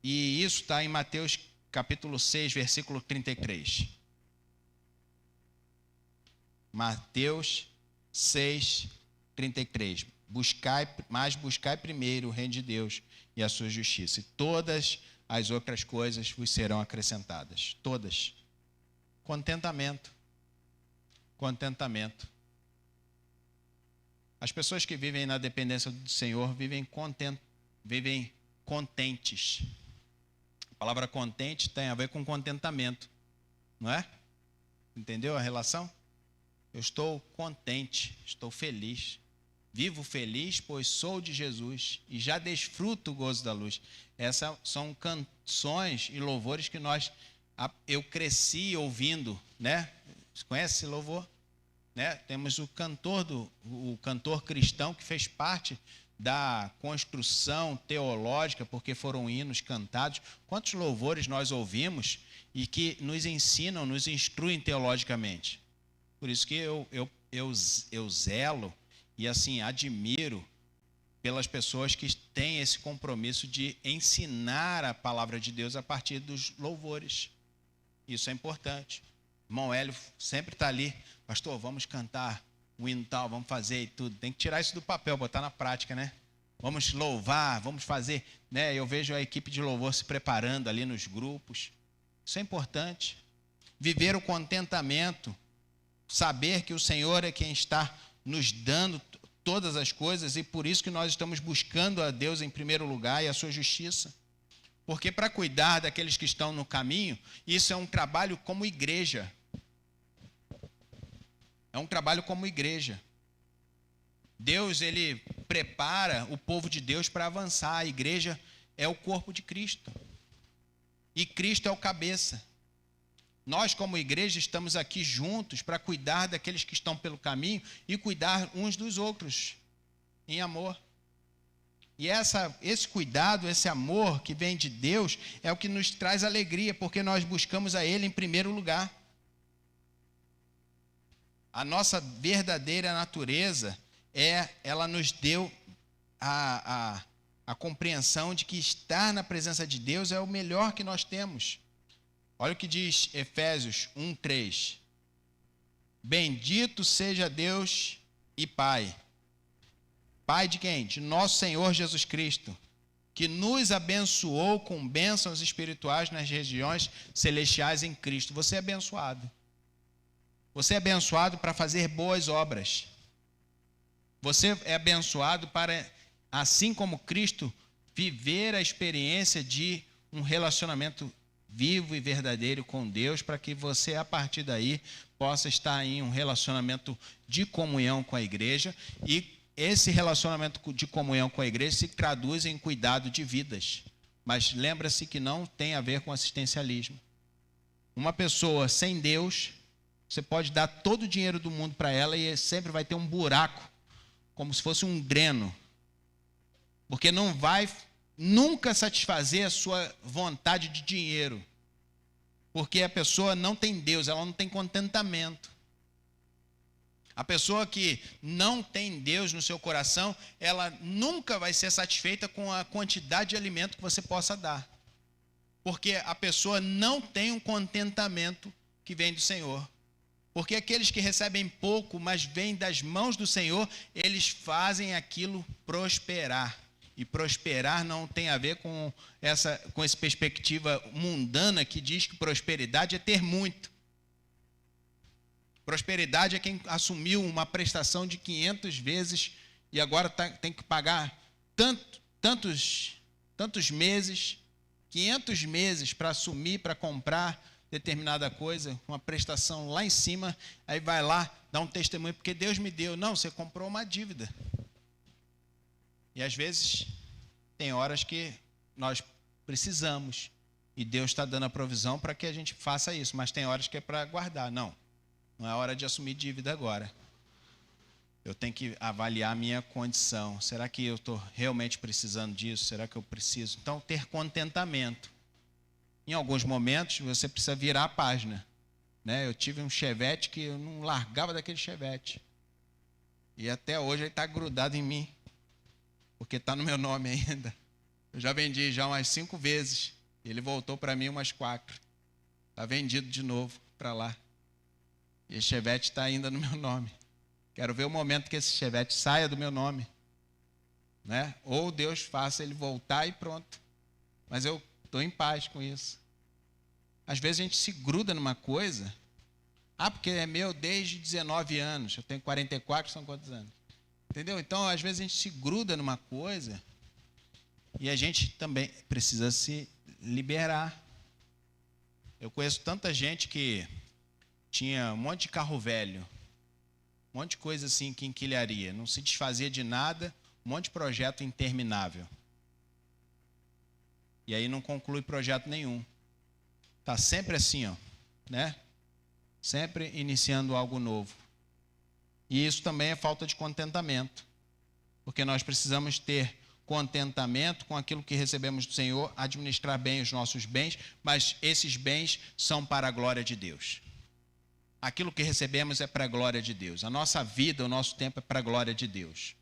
e isso está em Mateus capítulo 6, versículo 33. Mateus 6, 33. Buscai primeiro o reino de Deus e a sua justiça, e todas as outras coisas vos serão acrescentadas. Todas. Contentamento. Contentamento. As pessoas que vivem na dependência do Senhor vivem contentes. A palavra contente tem a ver com contentamento, não é? Entendeu a relação? Eu estou contente, estou feliz. Vivo feliz, pois sou de Jesus e já desfruto o gozo da luz. Essas são canções e louvores que eu cresci ouvindo, né? Você conhece esse louvor? Né? Temos o cantor cristão que fez parte da construção teológica, porque foram hinos cantados. Quantos louvores nós ouvimos e que nos ensinam, nos instruem teologicamente? Por isso que eu zelo e assim admiro pelas pessoas que têm esse compromisso de ensinar a palavra de Deus a partir dos louvores. Isso é importante. Irmão Hélio sempre está ali, pastor, vamos cantar o hino tal, vamos fazer e tudo. Tem que tirar isso do papel, botar na prática, né? Vamos louvar, vamos fazer, né? Eu vejo a equipe de louvor se preparando ali nos grupos. Isso é importante. Viver o contentamento, saber que o Senhor é quem está nos dando todas as coisas e por isso que nós estamos buscando a Deus em primeiro lugar e a sua justiça. Porque para cuidar daqueles que estão no caminho, isso é um trabalho como igreja. É um trabalho como igreja. Deus, ele prepara o povo de Deus para avançar. A igreja é o corpo de Cristo. E Cristo é o cabeça. Nós, como igreja, estamos aqui juntos para cuidar daqueles que estão pelo caminho e cuidar uns dos outros em amor. E esse cuidado, esse amor que vem de Deus é o que nos traz alegria, porque nós buscamos a Ele em primeiro lugar. A nossa verdadeira natureza ela nos deu a compreensão de que estar na presença de Deus é o melhor que nós temos. Olha o que diz Efésios 1:3. Bendito seja Deus e Pai. Pai de quem? De nosso Senhor Jesus Cristo, que nos abençoou com bênçãos espirituais nas regiões celestiais em Cristo. Você é abençoado. Você é abençoado para fazer boas obras. Você é abençoado para, assim como Cristo, viver a experiência de um relacionamento vivo e verdadeiro com Deus, para que você, a partir daí, possa estar em um relacionamento de comunhão com a igreja, e esse relacionamento de comunhão com a igreja se traduz em cuidado de vidas. Mas lembra-se que não tem a ver com assistencialismo. Uma pessoa sem Deus, você pode dar todo o dinheiro do mundo para ela e sempre vai ter um buraco, como se fosse um dreno. porque não vai nunca satisfazer a sua vontade de dinheiro, porque a pessoa não tem Deus, ela não tem contentamento. A pessoa que não tem Deus no seu coração, ela nunca vai ser satisfeita com a quantidade de alimento que você possa dar, porque a pessoa não tem um contentamento que vem do Senhor. Porque aqueles que recebem pouco, mas vêm das mãos do Senhor, eles fazem aquilo prosperar. E prosperar não tem a ver com essa perspectiva mundana que diz que prosperidade é ter muito. Prosperidade é quem assumiu uma prestação de 500 vezes e agora tem que pagar tantos meses, 500 meses para assumir, para comprar determinada coisa, uma prestação lá em cima, aí vai lá, dá um testemunho, porque Deus me deu. Não, você comprou uma dívida. E às vezes, tem horas que nós precisamos, e Deus está dando a provisão para que a gente faça isso, mas tem horas que é para guardar. Não é hora de assumir dívida agora. Eu tenho que avaliar a minha condição. Será que eu estou realmente precisando disso? Será que eu preciso? Então, ter contentamento. Em alguns momentos, você precisa virar a página. Né? Eu tive um Chevette que eu não largava daquele Chevette. E até hoje ele está grudado em mim, porque está no meu nome ainda. Eu já vendi já umas 5 vezes. Ele voltou para mim umas 4. Está vendido de novo para lá. E esse Chevette está ainda no meu nome. Quero ver o momento que esse Chevette saia do meu nome. Né? Ou Deus faça ele voltar e pronto. Mas eu estou em paz com isso. Às vezes a gente se gruda numa coisa. Porque é meu desde 19 anos. Eu tenho 44, são quantos anos? Entendeu? Então, às vezes a gente se gruda numa coisa e a gente também precisa se liberar. Eu conheço tanta gente que tinha um monte de carro velho, um monte de coisa assim que enquilharia, não se desfazia de nada, um monte de projeto interminável. E aí não conclui projeto nenhum. Está sempre assim, ó, né? Sempre iniciando algo novo. E isso também é falta de contentamento, porque nós precisamos ter contentamento com aquilo que recebemos do Senhor, administrar bem os nossos bens, mas esses bens são para a glória de Deus. Aquilo que recebemos é para a glória de Deus. A nossa vida, o nosso tempo é para a glória de Deus.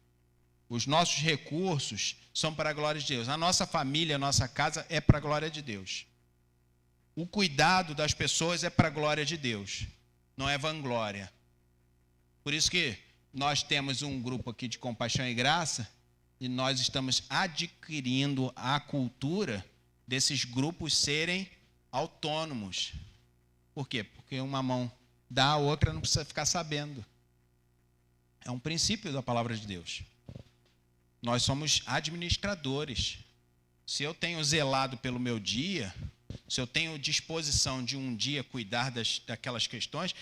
Os nossos recursos são para a glória de Deus. A nossa família, a nossa casa é para a glória de Deus. O cuidado das pessoas é para a glória de Deus, não é vanglória. Por isso que nós temos um grupo aqui de Compaixão e Graça e nós estamos adquirindo a cultura desses grupos serem autônomos. Por quê? Porque uma mão dá, a outra não precisa ficar sabendo. É um princípio da palavra de Deus. Nós somos administradores. Se eu tenho zelado pelo meu dia, se eu tenho disposição de um dia cuidar daquelas questões,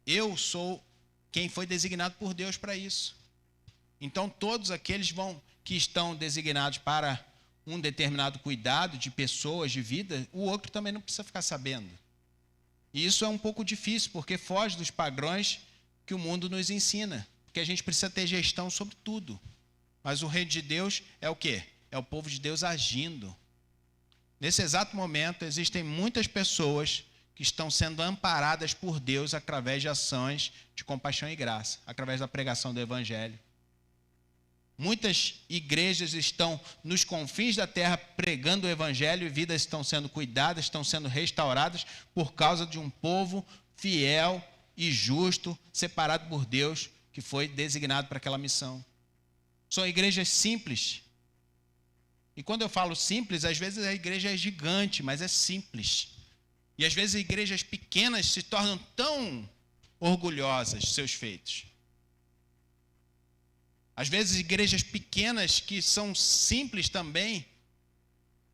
eu sou quem foi designado por Deus para isso. Então, todos aqueles que estão designados para um determinado cuidado de pessoas, de vida, o outro também não precisa ficar sabendo. E isso é um pouco difícil, porque foge dos padrões que o mundo nos ensina. Porque a gente precisa ter gestão sobre tudo. Mas o reino de Deus é o quê? É o povo de Deus agindo. Nesse exato momento, existem muitas pessoas que estão sendo amparadas por Deus através de ações de compaixão e graça, através da pregação do Evangelho. Muitas igrejas estão nos confins da terra pregando o Evangelho e vidas estão sendo cuidadas, estão sendo restauradas por causa de um povo fiel e justo, separado por Deus, que foi designado para aquela missão. São igrejas simples. E quando eu falo simples, às vezes a igreja é gigante, mas é simples. E às vezes igrejas pequenas se tornam tão orgulhosas de seus feitos. Às vezes igrejas pequenas que são simples também,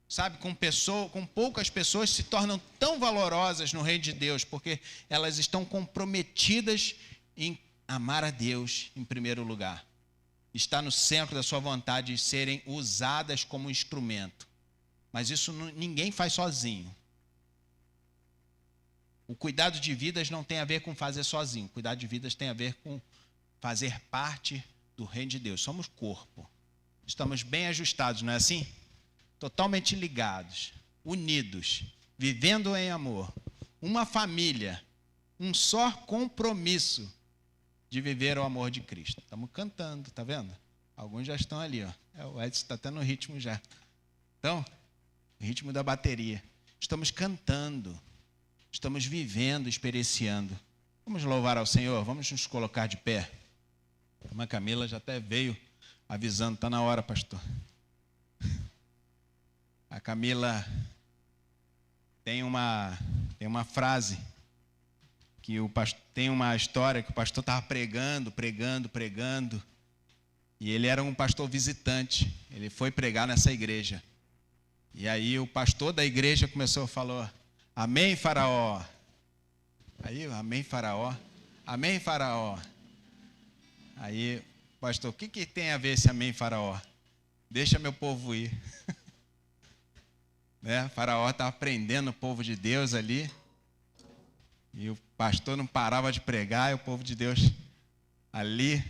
sabe, com poucas pessoas, se tornam tão valorosas no reino de Deus, porque elas estão comprometidas em amar a Deus em primeiro lugar. Está no centro da sua vontade de serem usadas como instrumento. Mas isso ninguém faz sozinho. O cuidado de vidas não tem a ver com fazer sozinho. O cuidado de vidas tem a ver com fazer parte do reino de Deus. Somos corpo. estamos bem ajustados, não é assim? Totalmente ligados, unidos, vivendo em amor, uma família, um só compromisso de viver o amor de Cristo. Estamos cantando, tá vendo? Alguns já estão ali, ó. O Edson está até no ritmo já. Então, o ritmo da bateria. Estamos cantando, estamos vivendo, experienciando. Vamos louvar ao Senhor, vamos nos colocar de pé. A irmã Camila já até veio avisando, está na hora, pastor. A Camila tem uma frase, que tem uma história que o pastor estava pregando, e ele era um pastor visitante, ele foi pregar nessa igreja. E aí o pastor da igreja começou a falar, amém, faraó. Aí, amém, faraó. Amém, faraó. Aí, pastor, o que tem a ver esse amém, faraó? Deixa meu povo ir. Né? Faraó estava prendendo o povo de Deus ali. E o pastor não parava de pregar, e o povo de Deus ali.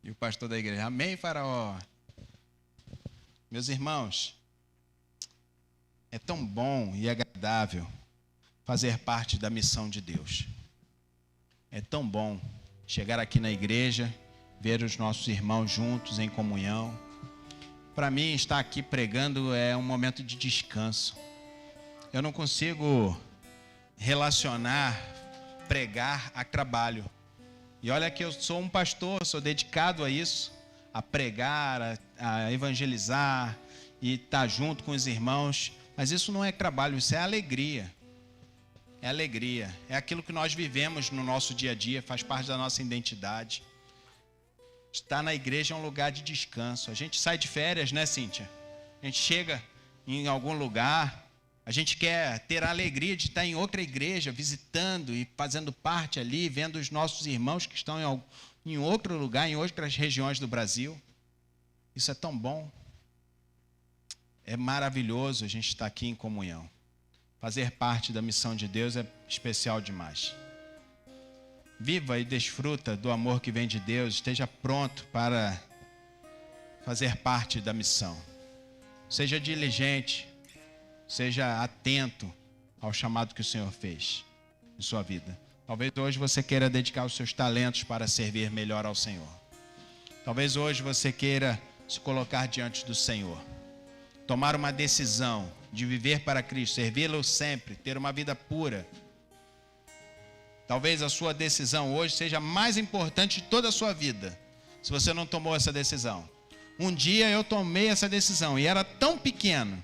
E o pastor da igreja, amém, faraó. Meus irmãos, é tão bom e agradável fazer parte da missão de Deus. É tão bom chegar aqui na igreja, ver os nossos irmãos juntos em comunhão. Para mim, estar aqui pregando é um momento de descanso. Eu não consigo relacionar pregar a trabalho. E olha que eu sou um pastor, sou dedicado a isso, a pregar, a evangelizar e estar junto com os irmãos. Mas isso não é trabalho, isso é alegria. É alegria, é aquilo que nós vivemos no nosso dia a dia, faz parte da nossa identidade. Estar na igreja é um lugar de descanso. A gente sai de férias, né, Cíntia? A gente chega em algum lugar, a gente quer ter a alegria de estar em outra igreja, visitando e fazendo parte ali, vendo os nossos irmãos que estão em outro lugar, em outras regiões do Brasil. Isso é tão bom. É maravilhoso a gente estar aqui em comunhão. Fazer parte da missão de Deus é especial demais. Viva e desfruta do amor que vem de Deus. Esteja pronto para fazer parte da missão. Seja diligente, seja atento ao chamado que o Senhor fez em sua vida. Talvez hoje você queira dedicar os seus talentos para servir melhor ao Senhor. Talvez hoje você queira se colocar diante do Senhor. Tomar uma decisão de viver para Cristo, servi-lo sempre, ter uma vida pura. Talvez a sua decisão hoje seja a mais importante de toda a sua vida, se você não tomou essa decisão. Um dia eu tomei essa decisão e era tão pequeno,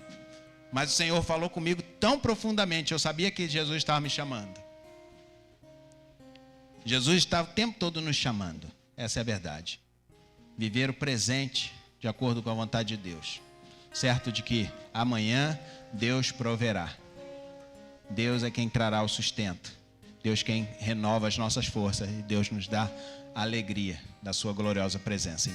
mas o Senhor falou comigo tão profundamente, eu sabia que Jesus estava me chamando. Jesus estava o tempo todo nos chamando, essa é a verdade. Viver o presente de acordo com a vontade de Deus. Certo de que amanhã Deus proverá. Deus é quem trará o sustento. Deus quem renova as nossas forças. E Deus nos dá a alegria da sua gloriosa presença.